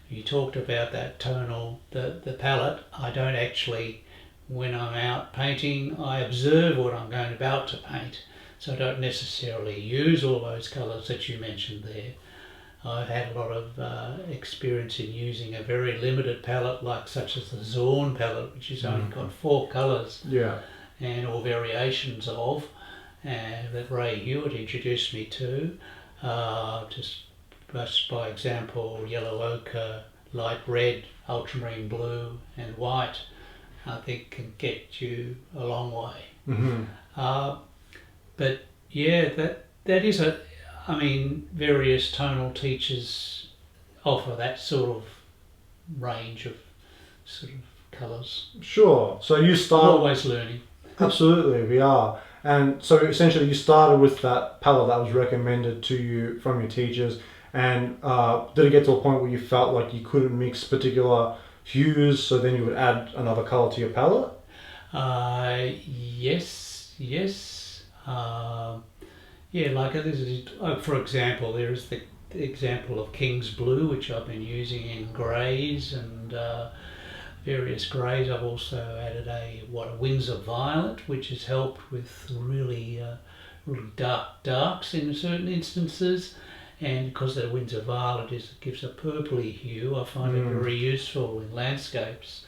S2: You talked about that tonal, the palette. I don't actually, when I'm out painting, I observe what I'm about to paint, so I don't necessarily use all those colours that you mentioned there. I've had a lot of experience in using a very limited palette, like such as the Zorn palette, which has only got 4 colours, and or variations of, and that Ray Hewitt introduced me to. Just by example, yellow ochre, light red, ultramarine blue, and white, I think can get you a long way. But yeah, that is various tonal teachers offer that sort of range of sort of colours.
S1: Sure. So you started...
S2: Always learning.
S1: Absolutely, we are. And so essentially you started with that palette that was recommended to you from your teachers, and did it get to a point where you felt like you couldn't mix particular hues, so then you would add another colour to your palette?
S2: Yes. Yeah, like this is, for example, there is the example of King's Blue, which I've been using in greys and various greys. I've also added a Windsor Violet, which has helped with really dark darks in certain instances. And because the Windsor Violet gives a purpley hue, I find it very useful in landscapes.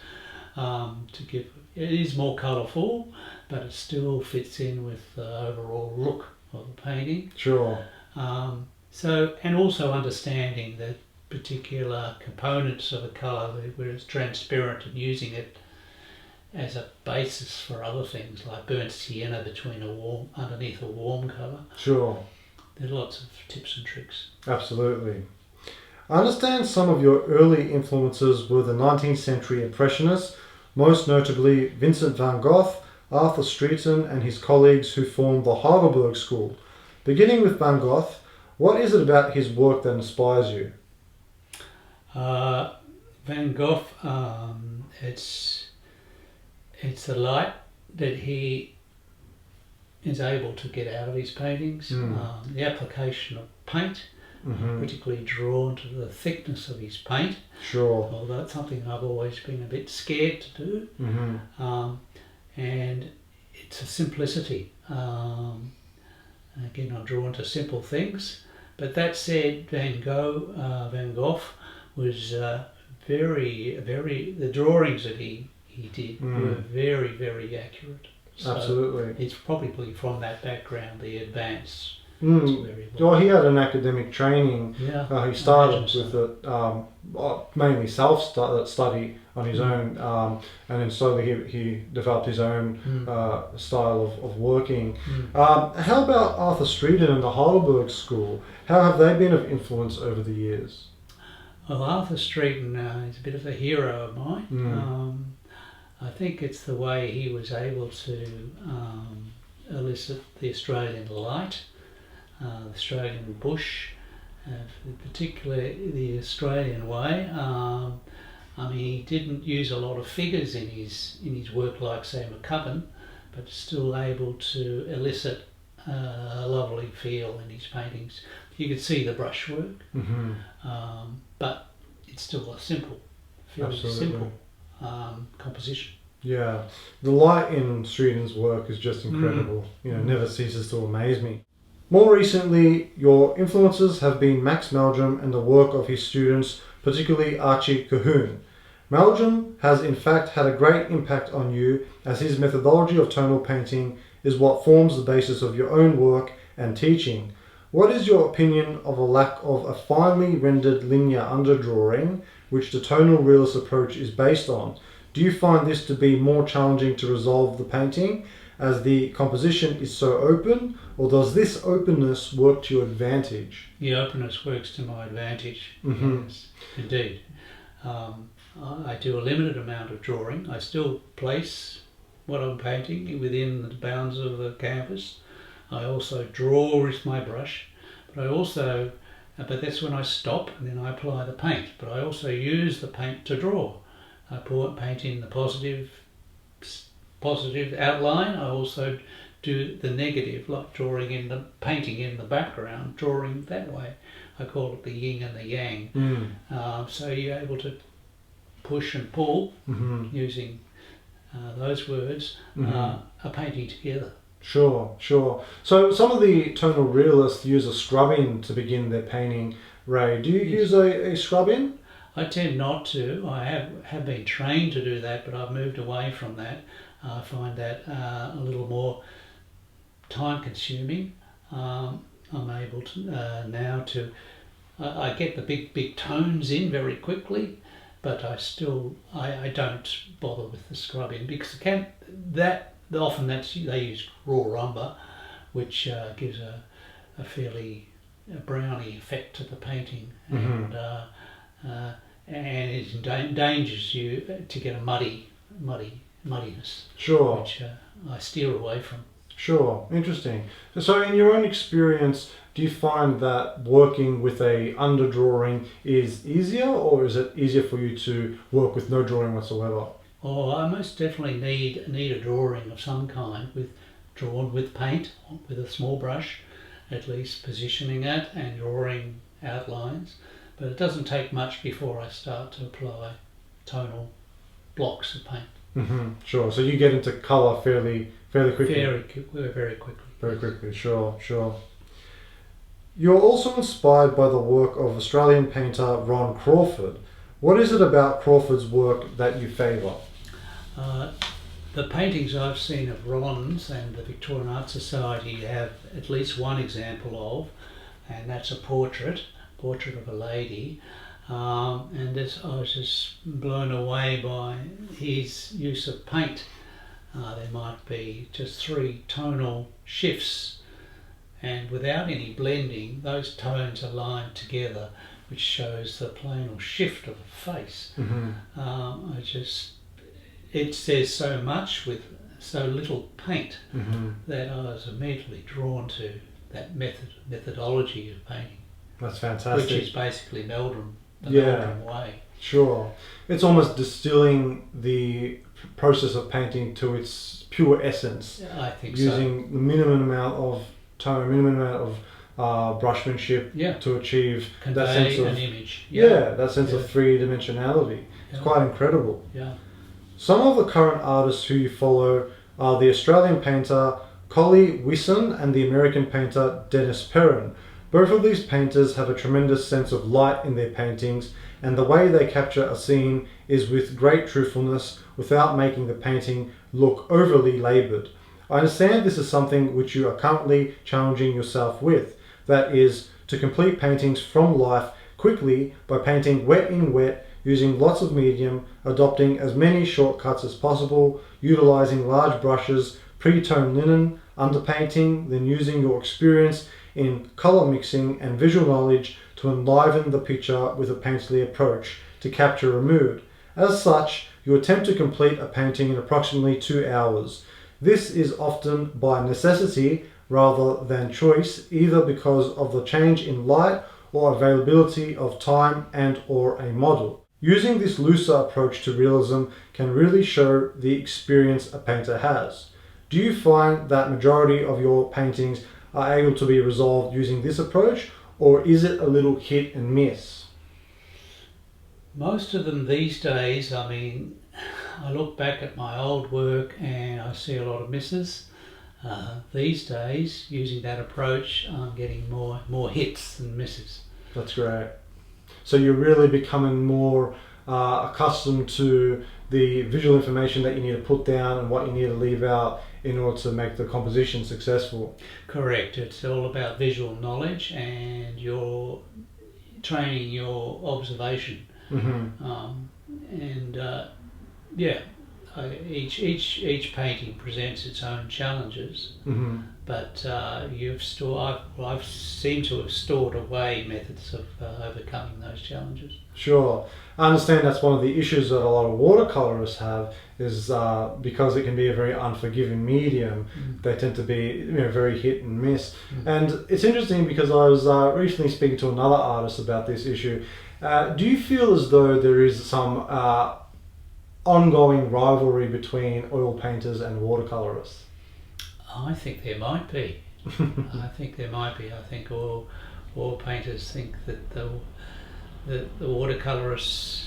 S2: It is more colourful, but it still fits in with the overall look of the painting.
S1: Sure.
S2: And also understanding the particular components of a colour where it's transparent, and using it as a basis for other things like burnt sienna underneath a warm colour.
S1: Sure.
S2: There's lots of tips and tricks.
S1: Absolutely. I understand some of your early influences were the 19th century Impressionists, most notably Vincent van Gogh, Arthur Streeton and his colleagues who formed the Heidelberg School. Beginning with Van Gogh, what is it about his work that inspires you?
S2: Van Gogh, it's the light that he is able to get out of his paintings, the application of paint. I'm particularly drawn to the thickness of his paint.
S1: Sure.
S2: Although that's something I've always been a bit scared to do. And it's a simplicity. Again, I'm drawn to simple things. But that said, Van Gogh was the drawings that he did were very, very accurate. So
S1: Absolutely.
S2: it's probably from that background, the advance.
S1: Well, he had an academic training.
S2: Yeah,
S1: He started with it mainly self-study on his own, and then slowly he developed his own style of working. How about Arthur Streeton and the Heidelberg School? How have they been of influence over the years?
S2: Well, Arthur Streeton is a bit of a hero of mine. I think it's the way he was able to elicit the Australian light, the Australian bush, particularly the Australian way. I mean, he didn't use a lot of figures in his work like, say, McCubbin, but still able to elicit a lovely feel in his paintings. You could see the brushwork, but it's still a simple, fairly simple composition.
S1: Yeah, the light in Streeton's work is just incredible. Never ceases to amaze me. More recently, your influences have been Max Meldrum and the work of his students, particularly Archie Cahoon. Meldrum has in fact had a great impact on you, as his methodology of tonal painting is what forms the basis of your own work and teaching. What is your opinion of a lack of a finely rendered linear underdrawing, which the tonal realist approach is based on? Do you find this to be more challenging to resolve the painting, as the composition is so open, or does this openness work to your advantage?
S2: The openness works to my advantage, yes, indeed. I do a limited amount of drawing. I still place what I'm painting within the bounds of the canvas. I also draw with my brush, but that's when I stop and then I apply the paint. But I also use the paint to draw. I paint in the positive outline. I also do the negative, like painting in the background, drawing that way. I call it the yin and the yang. So you're able to push and pull using those words, are painting together.
S1: Sure. So some of the tonal realists use a scrub-in to begin their painting. Ray, do you use a scrub-in?
S2: I tend not to. I have been trained to do that, but I've moved away from that. I find that a little more time-consuming. I'm able to now I get the big tones in very quickly, but I don't bother with the scrub-in, because often they use raw umber, which gives a fairly browny effect to the painting, and it endangers you to get a muddiness.
S1: Sure.
S2: Which I steer away from.
S1: Sure, interesting. So in your own experience, do you find that working with a underdrawing is easier, or is it easier for you to work with no drawing whatsoever?
S2: Oh, I most definitely need a drawing of some kind, drawn with paint, with a small brush, at least positioning it and drawing outlines. But it doesn't take much before I start to apply tonal blocks of paint.
S1: Sure. So you get into colour fairly quickly.
S2: Very quickly.
S1: Very quickly. Sure. You're also inspired by the work of Australian painter Ron Crawford. What is it about Crawford's work that you favour?
S2: The paintings I've seen of Ron's and the Victorian Art Society have at least one example of, and that's a portrait of a lady. I was just blown away by his use of paint. There might be just 3 tonal shifts, and without any blending, those tones are lined together, which shows the planal shift of a face. It says so much with so little paint that I was immediately drawn to that methodology of painting.
S1: That's fantastic.
S2: Which is basically Meldrum, the Meldrum way.
S1: Sure. It's almost distilling the process of painting to its pure essence.
S2: I think
S1: using the minimum amount of tone, minimum amount of brushmanship to achieve
S2: convey
S1: that sense of
S2: an image.
S1: that sense of three-dimensionality. It's quite incredible.
S2: Yeah.
S1: Some of the current artists who you follow are the Australian painter Collie Wisson and the American painter Dennis Perrin. Both of these painters have a tremendous sense of light in their paintings, and the way they capture a scene is with great truthfulness without making the painting look overly laboured. I understand this is something which you are currently challenging yourself with, that is, to complete paintings from life quickly by painting wet in wet, using lots of medium, adopting as many shortcuts as possible, utilising large brushes, pre-toned linen, underpainting, then using your experience in colour mixing and visual knowledge to enliven the picture with a painterly approach to capture a mood. As such, you attempt to complete a painting in approximately 2 hours. This is often by necessity rather than choice, either because of the change in light or availability of time and or a model. Using this looser approach to realism can really show the experience a painter has. Do you find that majority of your paintings are able to be resolved using this approach, or is it a little hit and miss?
S2: Most of them these days, I mean, I look back at my old work and I see a lot of misses. These days, using that approach, I'm getting more hits than misses.
S1: That's great. So you're really becoming more accustomed to the visual information that you need to put down and what you need to leave out in order to make the composition successful.
S2: Correct. It's all about visual knowledge and your training your observation. Yeah, each painting presents its own challenges, but I've seemed to have stored away methods of overcoming those challenges.
S1: Sure. I understand that's one of the issues that a lot of watercolorists have is because it can be a very unforgiving medium, they tend to be very hit and miss. And it's interesting because I was recently speaking to another artist about this issue. Do you feel as though there is some ongoing rivalry between oil painters and watercolorists?
S2: I think there might be. I think all painters think that the watercolorists,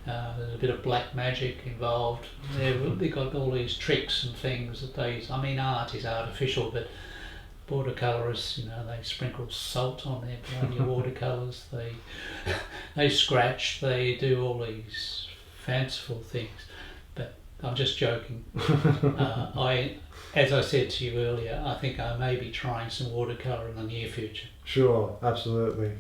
S2: there's a bit of black magic involved. They've got all these tricks and things that they use. I mean, art is artificial, but watercolorists, they sprinkle salt on their watercolors. They scratch. They do all these fanciful things. But I'm just joking. As I said to you earlier, I think I may be trying some watercolour in the near future.
S1: Sure, absolutely.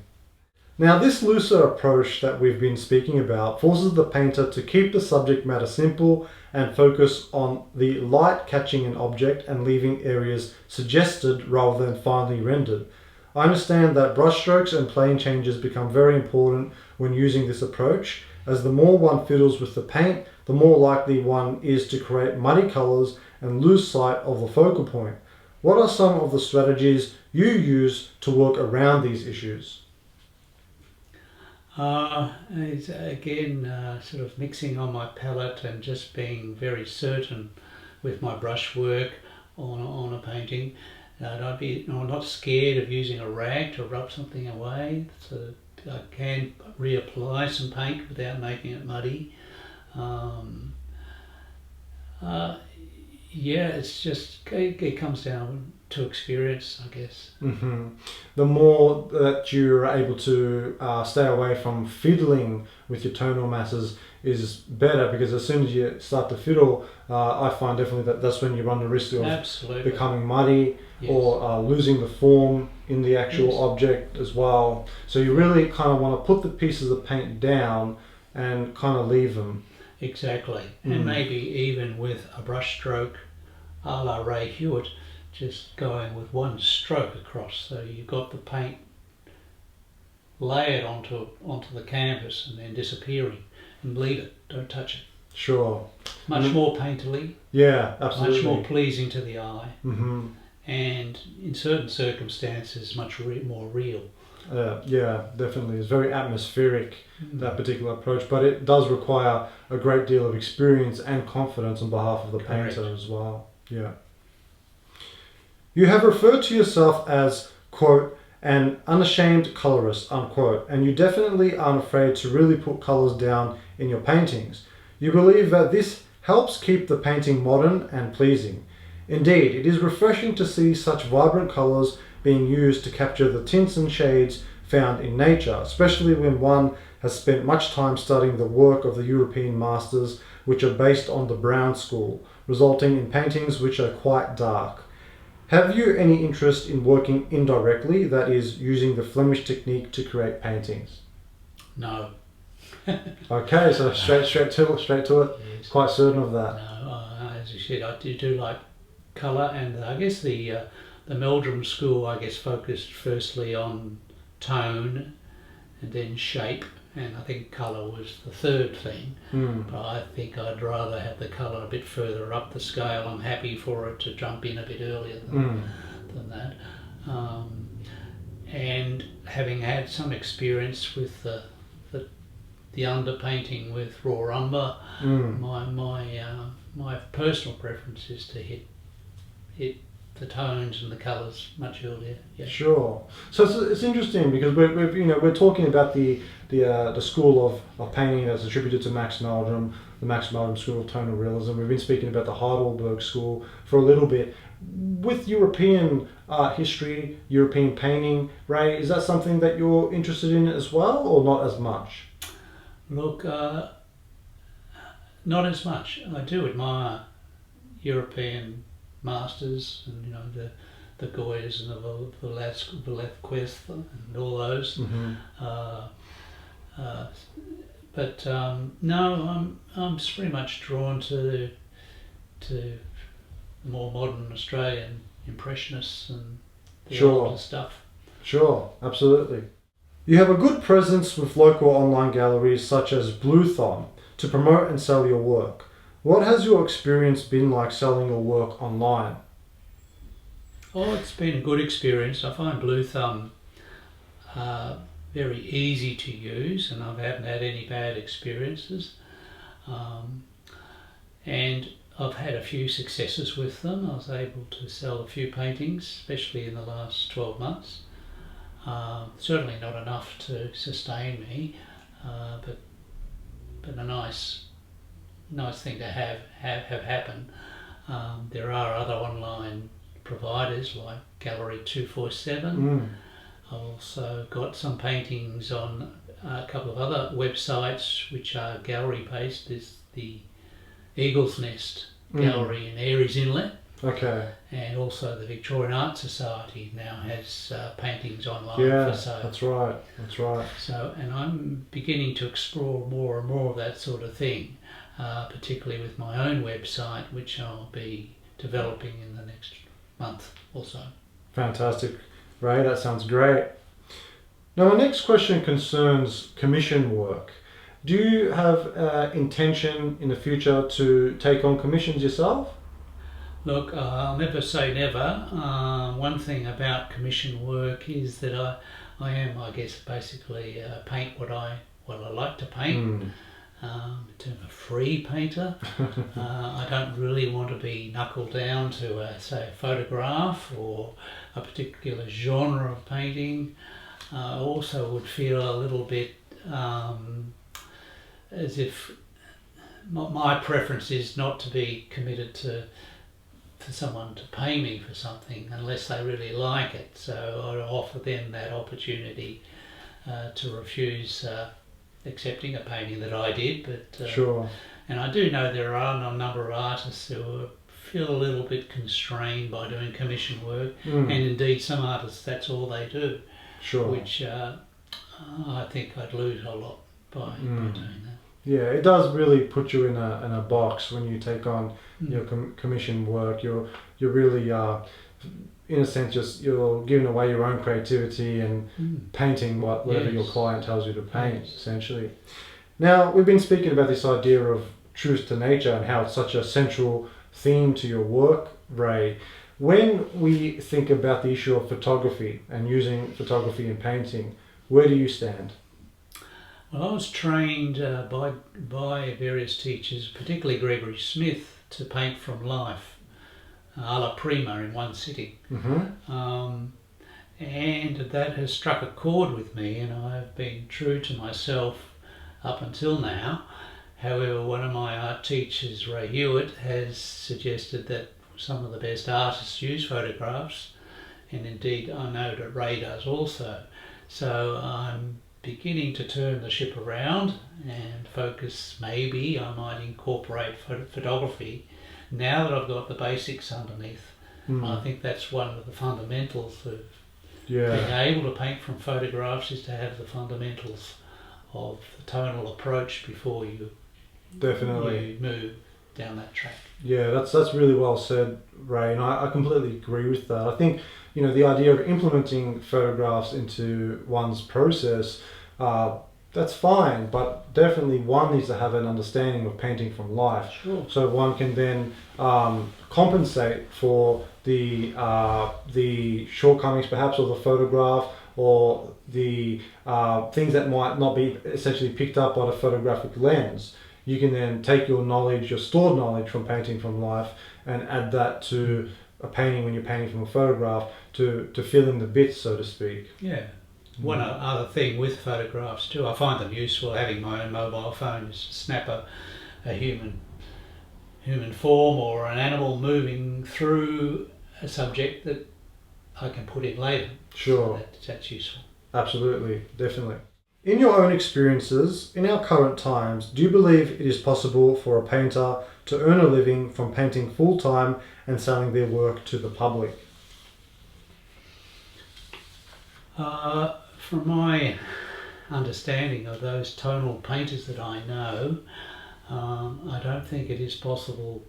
S1: Now, this looser approach that we've been speaking about forces the painter to keep the subject matter simple and focus on the light catching an object and leaving areas suggested rather than finely rendered. I understand that brushstrokes and plane changes become very important when using this approach, as the more one fiddles with the paint, the more likely one is to create muddy colours and lose sight of the focal point. What are some of the strategies you use to work around these issues?
S2: It's again sort of mixing on my palette and just being very certain with my brush work on a painting. I'm not scared of using a rag to rub something away, so I can reapply some paint without making it muddy. It's just it comes down to experience, I guess.
S1: The more that you're able to stay away from fiddling with your tonal masses is better, because as soon as you start to fiddle, I find definitely that's when you run the risk of becoming muddy, or losing the form in the actual object as well. So you really kind of want to put the pieces of paint down and kind of leave them.
S2: Exactly. And maybe even with a brush stroke a la Ray Hewitt, just going with one stroke across, so you've got the paint layered onto the canvas and then disappearing, and leave it, don't touch it.
S1: Sure.
S2: Much more painterly.
S1: Yeah, absolutely.
S2: Much more pleasing to the eye. And in certain circumstances much more real.
S1: Yeah, definitely. It's very atmospheric, that particular approach, but it does require a great deal of experience and confidence on behalf of the painter as well. Yeah. You have referred to yourself as, quote, an unashamed colorist, unquote, and you definitely aren't afraid to really put colors down in your paintings. You believe that this helps keep the painting modern and pleasing. Indeed, it is refreshing to see such vibrant colours being used to capture the tints and shades found in nature, especially when one has spent much time studying the work of the European masters, which are based on the brown school, resulting in paintings which are quite dark. Have you any interest in working indirectly, that is, using the Flemish technique to create paintings?
S2: No.
S1: Okay, so straight to it.
S2: Yes.
S1: Quite certain of that.
S2: No, as you said, I do like colour, and I guess the Meldrum school, I guess, focused firstly on tone and then shape, and I think colour was the third thing. But I think I'd rather have the colour a bit further up the scale. I'm happy for it to jump in a bit earlier than that. And having had some experience with the underpainting with raw umber, my personal preference is to hit the tones and the colours much earlier. Yeah.
S1: Sure. So it's interesting because we're talking about the school of painting that's attributed to Max Meldrum, the Max Meldrum School of Tonal Realism. We've been speaking about the Heidelberg School for a little bit. With European art history, European painting, Ray, is that something that you're interested in as well, or not as much?
S2: Look, not as much. I do admire European masters, and the Goyas and the Velázquez and all those. But no, I'm pretty much drawn to the more modern Australian Impressionists and the older stuff.
S1: Sure, absolutely. You have a good presence with local online galleries such as Bluethon to promote and sell your work. What has your experience been like selling your work online?
S2: Oh, it's been a good experience. I find Bluethon very easy to use, and I haven't had any bad experiences. And I've had a few successes with them. I was able to sell a few paintings, especially in the last 12 months. Certainly not enough to sustain me, but a nice thing to have happen. There are other online providers like Gallery 247. I've also got some paintings on a couple of other websites which are gallery based. There's the Eagle's Nest Gallery in Aireys Inlet.
S1: Okay.
S2: And also the Victorian Art Society now has paintings online for sale.
S1: That's right.
S2: So, and I'm beginning to explore more and more of that sort of thing, particularly with my own website, which I'll be developing in the next month or so.
S1: Fantastic, Ray. That sounds great. Now, my next question concerns commission work. Do you have intention in the future to take on commissions yourself?
S2: Look, I'll never say never. One thing about commission work is that I am, I guess, basically paint what I like to paint. In terms of free painter, I don't really want to be knuckled down to say a photograph or a particular genre of painting. I also would feel a little bit as if my preference is not to be committed for someone to pay me for something unless they really like it. So I offer them that opportunity to refuse accepting a painting that I did. But
S1: Sure.
S2: And I do know there are a number of artists who feel a little bit constrained by doing commission work, and indeed some artists that's all they do.
S1: Sure.
S2: Which I think I'd lose a lot by doing that.
S1: Yeah, it does really put you in a box when you take on your commission work. You're really in a sense you're giving away your own creativity and painting whatever your client tells you to paint, essentially. Now, we've been speaking about this idea of truth to nature and how it's such a central theme to your work, Ray. When we think about the issue of photography and using photography in painting, where do you stand?
S2: Well, I was trained by various teachers, particularly Gregory Smith, to paint from life, a la prima in one sitting. And that has struck a chord with me, and I've been true to myself up until now. However, one of my art teachers, Ray Hewitt, has suggested that some of the best artists use photographs, and indeed I know that Ray does also. So I'm beginning to turn the ship around and focus. Maybe I might incorporate photography now that I've got the basics underneath. I think that's one of the fundamentals of being able to paint from photographs, is to have the fundamentals of the tonal approach before you move down that track.
S1: Yeah, that's really well said, Ray, and I completely agree with that. I think, you know, the idea of implementing photographs into one's process, that's fine, but definitely one needs to have an understanding of painting from life.
S2: Sure.
S1: So one can then compensate for the shortcomings perhaps of the photograph, or the things that might not be essentially picked up by the photographic lens. You can then take your knowledge, your stored knowledge from painting from life, and add that to a painting when you're painting from a photograph to fill in the bits, so to speak.
S2: Yeah. One other thing with photographs too, I find them useful. Having my own mobile phone, is to snap a human form or an animal moving through a subject that I can put in later.
S1: Sure.
S2: So that's useful.
S1: Absolutely, definitely. In your own experiences, in our current times, do you believe it is possible for a painter to earn a living from painting full-time and selling their work to the public?
S2: From my understanding of those tonal painters that I know, I don't think it is possible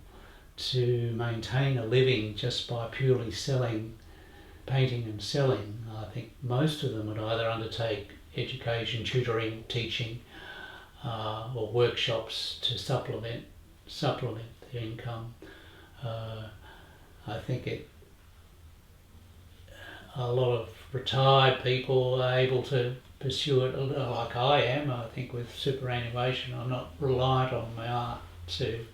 S2: to maintain a living just by purely painting and selling. I think most of them would either undertake education, tutoring, teaching, or workshops to supplement their income. I think a lot of retired people are able to pursue it like I am. I think with superannuation, I'm not reliant on my art to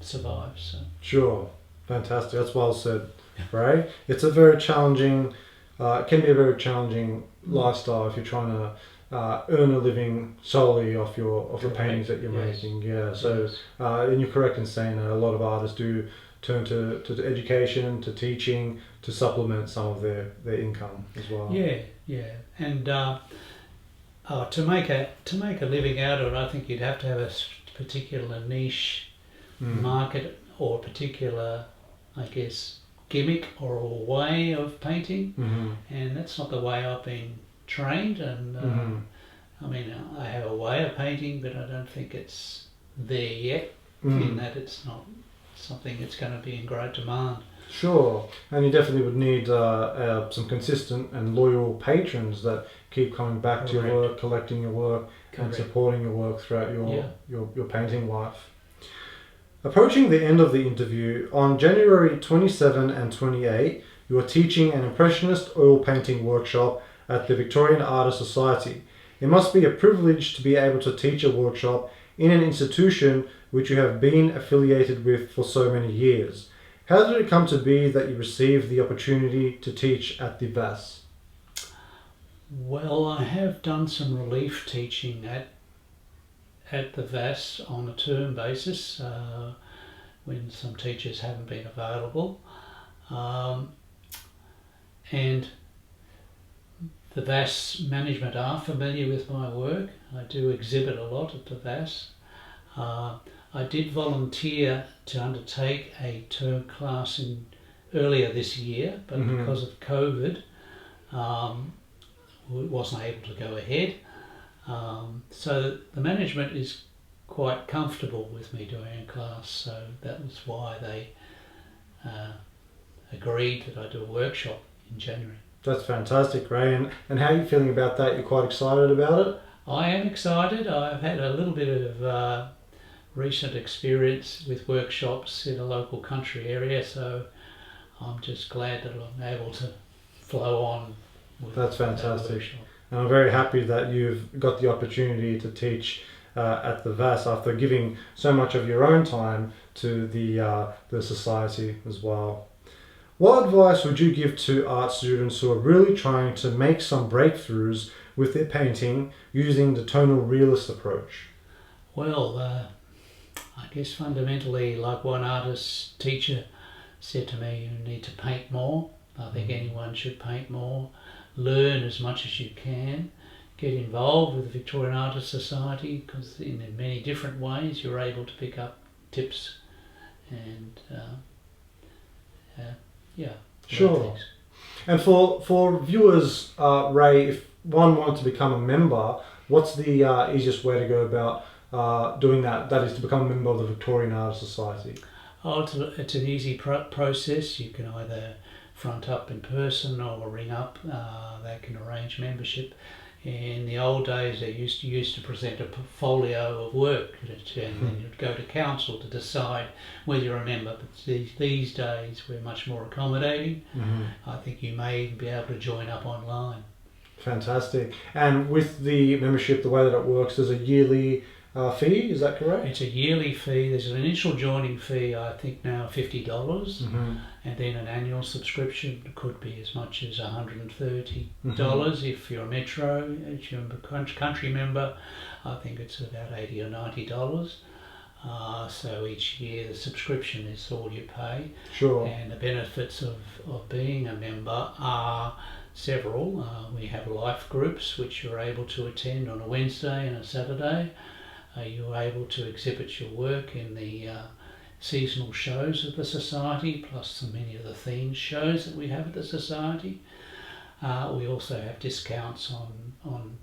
S2: survive. So.
S1: Sure, fantastic. That's well said, Ray. It's a very challenging. It can be a very challenging lifestyle if you're trying to earn a living solely off the paintings that you're making. Yeah. So, and you're correct in saying that a lot of artists do turn to education, to teaching, to supplement some of their income as well.
S2: Yeah, and to make a living out of it, I think you'd have to have a particular niche market, or a particular, I guess, gimmick or a way of painting, and that's not the way I've been trained. And I mean, I have a way of painting, but I don't think it's there yet. In that it's not something that's going to be in great demand.
S1: Sure, and you definitely would need some consistent and loyal patrons that keep coming back to your work, collecting your work, and supporting your work throughout your painting life. Approaching the end of the interview, on January 27 and 28, you are teaching an Impressionist oil painting workshop at the Victorian Artists Society. It must be a privilege to be able to teach a workshop in an institution which you have been affiliated with for so many years. How did it come to be that you received the opportunity to teach at the VAS?
S2: Well, I have done some relief teaching at the VAS on a term basis when some teachers haven't been available. And the VAS management are familiar with my work. I do exhibit a lot at the VAS. I did volunteer to undertake a term class earlier this year, but because of COVID, wasn't able to go ahead. So the management is quite comfortable with me doing a class, so that was why they agreed that I do a workshop in January.
S1: That's fantastic, Ray. And how are you feeling about that? You're quite excited about it?
S2: I am excited. I've had a little bit of recent experience with workshops in a local country area, so I'm just glad that I'm able to flow on with
S1: That's fantastic.
S2: that workshop.
S1: And I'm very happy that you've got the opportunity to teach at the VAS after giving so much of your own time to the society as well. What advice would you give to art students who are really trying to make some breakthroughs with their painting using the tonal realist approach?
S2: Well, I guess fundamentally, like one artist teacher said to me, you need to paint more. I think anyone should paint more. Learn as much as you can. Get involved with the Victorian Artists Society, because in many different ways you're able to pick up tips and yeah.
S1: Sure. And for viewers, Ray, if one wanted to become a member, what's the easiest way to go about doing that? That is to become a member of the Victorian Artists Society.
S2: Oh, it's an easy process. You can either front up in person or ring up. They can arrange membership. In the old days, they used to present a portfolio of work, and then you'd go to council to decide whether you're a member. But these days, we're much more accommodating. I think you may be able to join up online.
S1: Fantastic. And with the membership, the way that it works, there's a yearly fee, is that correct?
S2: It's a yearly fee. There's an initial joining fee, I think now $50, and then an annual subscription could be as much as $130 if you're a metro. If you're a country member, I think it's about $80 or $90. So each year the subscription is all you pay.
S1: Sure.
S2: And the benefits of being a member are several. We have life groups which you're able to attend on a Wednesday and a Saturday. You're able to exhibit your work in the seasonal shows of the Society, plus many of the themed shows that we have at the Society. We also have discounts on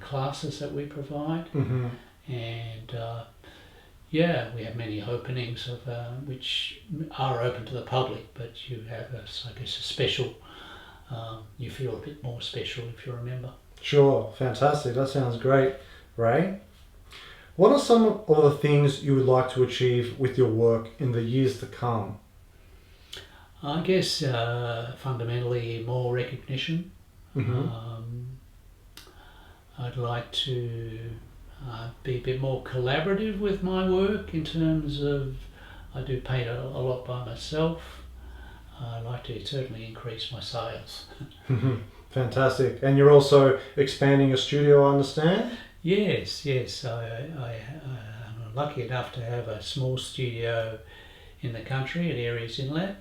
S2: classes that we provide, and we have many openings of which are open to the public, but you have I guess a special. You feel a bit more special if you're a member.
S1: Sure, fantastic. That sounds great, Ray. What are some of the things you would like to achieve with your work in the years to come?
S2: I guess fundamentally more recognition. I'd like to be a bit more collaborative with my work in terms of I do paint a lot by myself. I'd like to certainly increase my sales.
S1: Fantastic. And you're also expanding your studio, I understand?
S2: Yes. I'm lucky enough to have a small studio in the country at Aireys Inlet,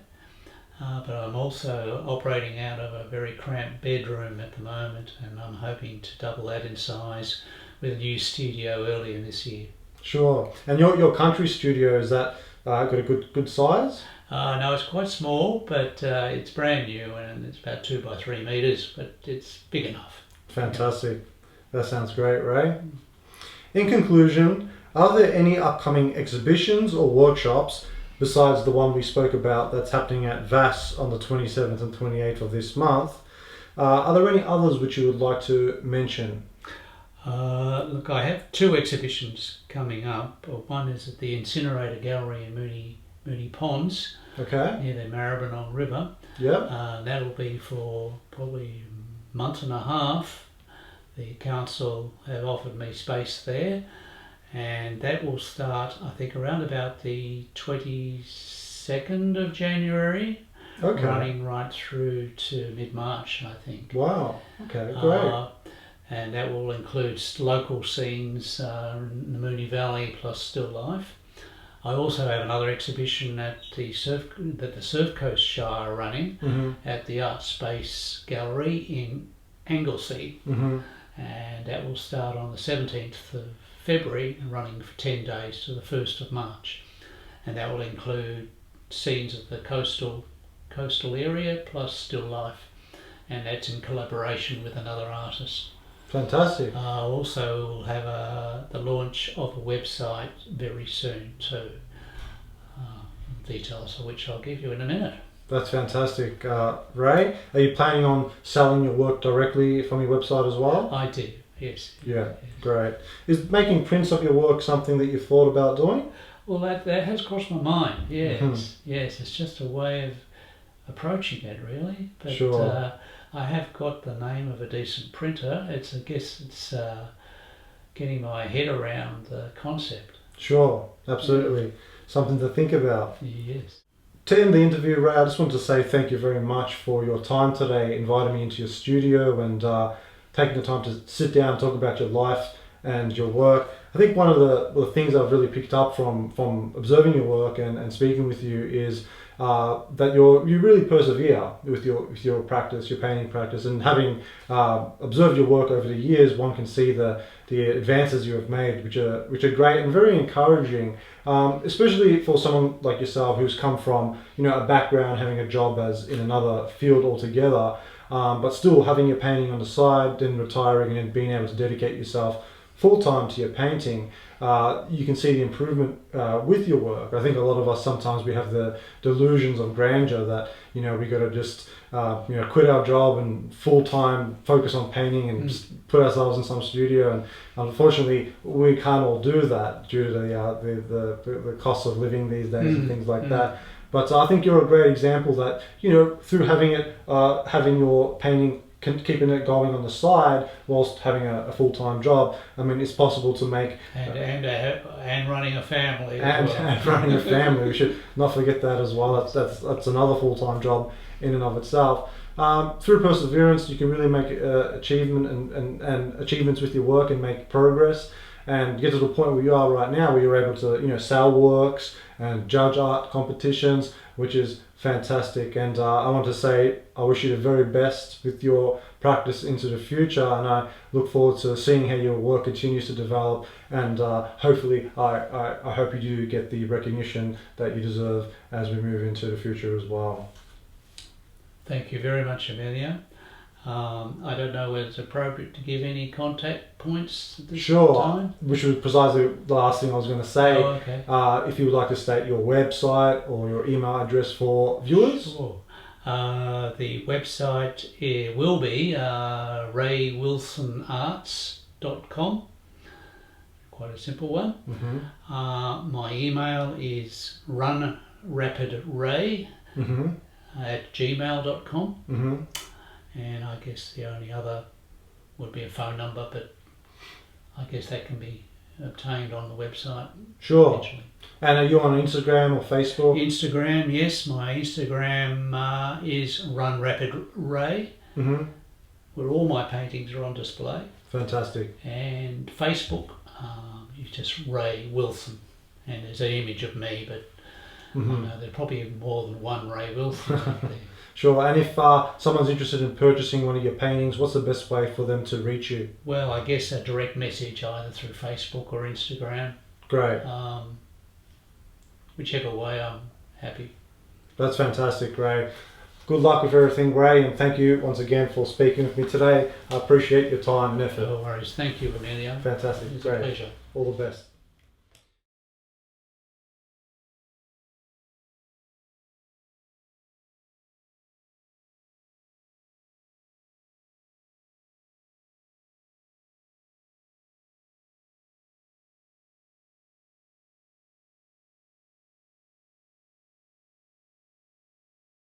S2: but I'm also operating out of a very cramped bedroom at the moment, and I'm hoping to double that in size with a new studio earlier this year.
S1: Sure. And your country studio, is that got a good size?
S2: No, it's quite small, but it's brand new, and it's about 2 by 3 meters, but it's big enough.
S1: Fantastic. That sounds great, Ray. In conclusion, are there any upcoming exhibitions or workshops besides the one we spoke about that's happening at VAS on the 27th and 28th of this month? Are there any others which you would like to mention?
S2: Look, I have 2 exhibitions coming up. One is at the Incinerator Gallery in Moonee Ponds,
S1: Okay.
S2: near the Maribyrnong River.
S1: Yep.
S2: That'll be for probably a month and a half. The council have offered me space there, and that will start, I think, around about the 22nd of January,
S1: Okay.
S2: running right through to mid-March, I think.
S1: Wow. Okay, great.
S2: And that will include local scenes in the Moonee Valley plus still life. I also have another exhibition that the Surf Coast Shire are running at the Art Space Gallery in Anglesea. And that will start on the 17th of February and running for 10 days to the 1st of March. And that will include scenes of the coastal area plus still life, and that's in collaboration with another artist.
S1: Fantastic.
S2: Also, we'll have the launch of a website very soon too, details of which I'll give you in a minute.
S1: That's fantastic. Ray, are you planning on selling your work directly from your website as well?
S2: I do, yes.
S1: Yeah, great. Is making prints of your work something that you've thought about doing?
S2: Well, that has crossed my mind, yes. Yes, it's just a way of approaching it, really. But
S1: Sure.
S2: I have got the name of a decent printer. I guess it's getting my head around the concept.
S1: Sure, absolutely. Something to think about.
S2: Yes.
S1: To end the interview, Ray, I just want to say thank you very much for your time today, inviting me into your studio and taking the time to sit down and talk about your life and your work. I think one of the things I've really picked up from observing your work and speaking with you is that you really persevere with your practice, your painting practice, and having observed your work over the years, one can see the advances you have made, which are great and very encouraging, especially for someone like yourself who's come from a background having a job as in another field altogether, but still having your painting on the side, then retiring and then being able to dedicate yourself full time to your painting. You can see the improvement with your work. I think a lot of us sometimes we have the delusions of grandeur that we got to just quit our job and full time focus on painting and just put ourselves in some studio. And unfortunately, we can't all do that due to the cost of living these days and things like that. But I think you're a great example that through having your painting, keeping it going on the side whilst having a full-time job. I mean, it's possible to make
S2: and running a family
S1: and running a family. We should not forget that as well. That's another full-time job in and of itself. Through perseverance, you can really make achievement and achievements with your work and make progress and get to the point where you are right now, where you're able to sell works and judge art competitions, which is fantastic. And I want to say I wish you the very best with your practice into the future, and I look forward to seeing how your work continues to develop, and hopefully I hope you do get the recognition that you deserve as we move into the future as well.
S2: Thank you very much, Emilio. I don't know whether it's appropriate to give any contact points at this time.
S1: Which was precisely the last thing I was going to say.
S2: Oh, okay.
S1: If you would like to state your website or your email address for viewers.
S2: Sure. The website will be raywilsonarts.com. Quite a simple one. My email is runrapidray at gmail.com. And I guess the only other would be a phone number, but I guess that can be obtained on the website.
S1: Sure.
S2: Eventually.
S1: And are you on Instagram or Facebook?
S2: Instagram, yes. My Instagram is runrapidray, where all my paintings are on display.
S1: Fantastic.
S2: And Facebook, it's just Ray Wilson, and there's an image of me, but I know there's probably more than one Ray Wilson out there.
S1: Sure, and if someone's interested in purchasing one of your paintings, what's the best way for them to reach you?
S2: Well, I guess a direct message either through Facebook or Instagram.
S1: Great.
S2: Whichever way, I'm happy.
S1: That's fantastic, Ray. Good luck with everything, Ray, and thank you once again for speaking with me today. I appreciate your time and effort.
S2: No worries. Thank you, Emilio.
S1: Fantastic.
S2: It's
S1: Great.
S2: a pleasure.
S1: All the best.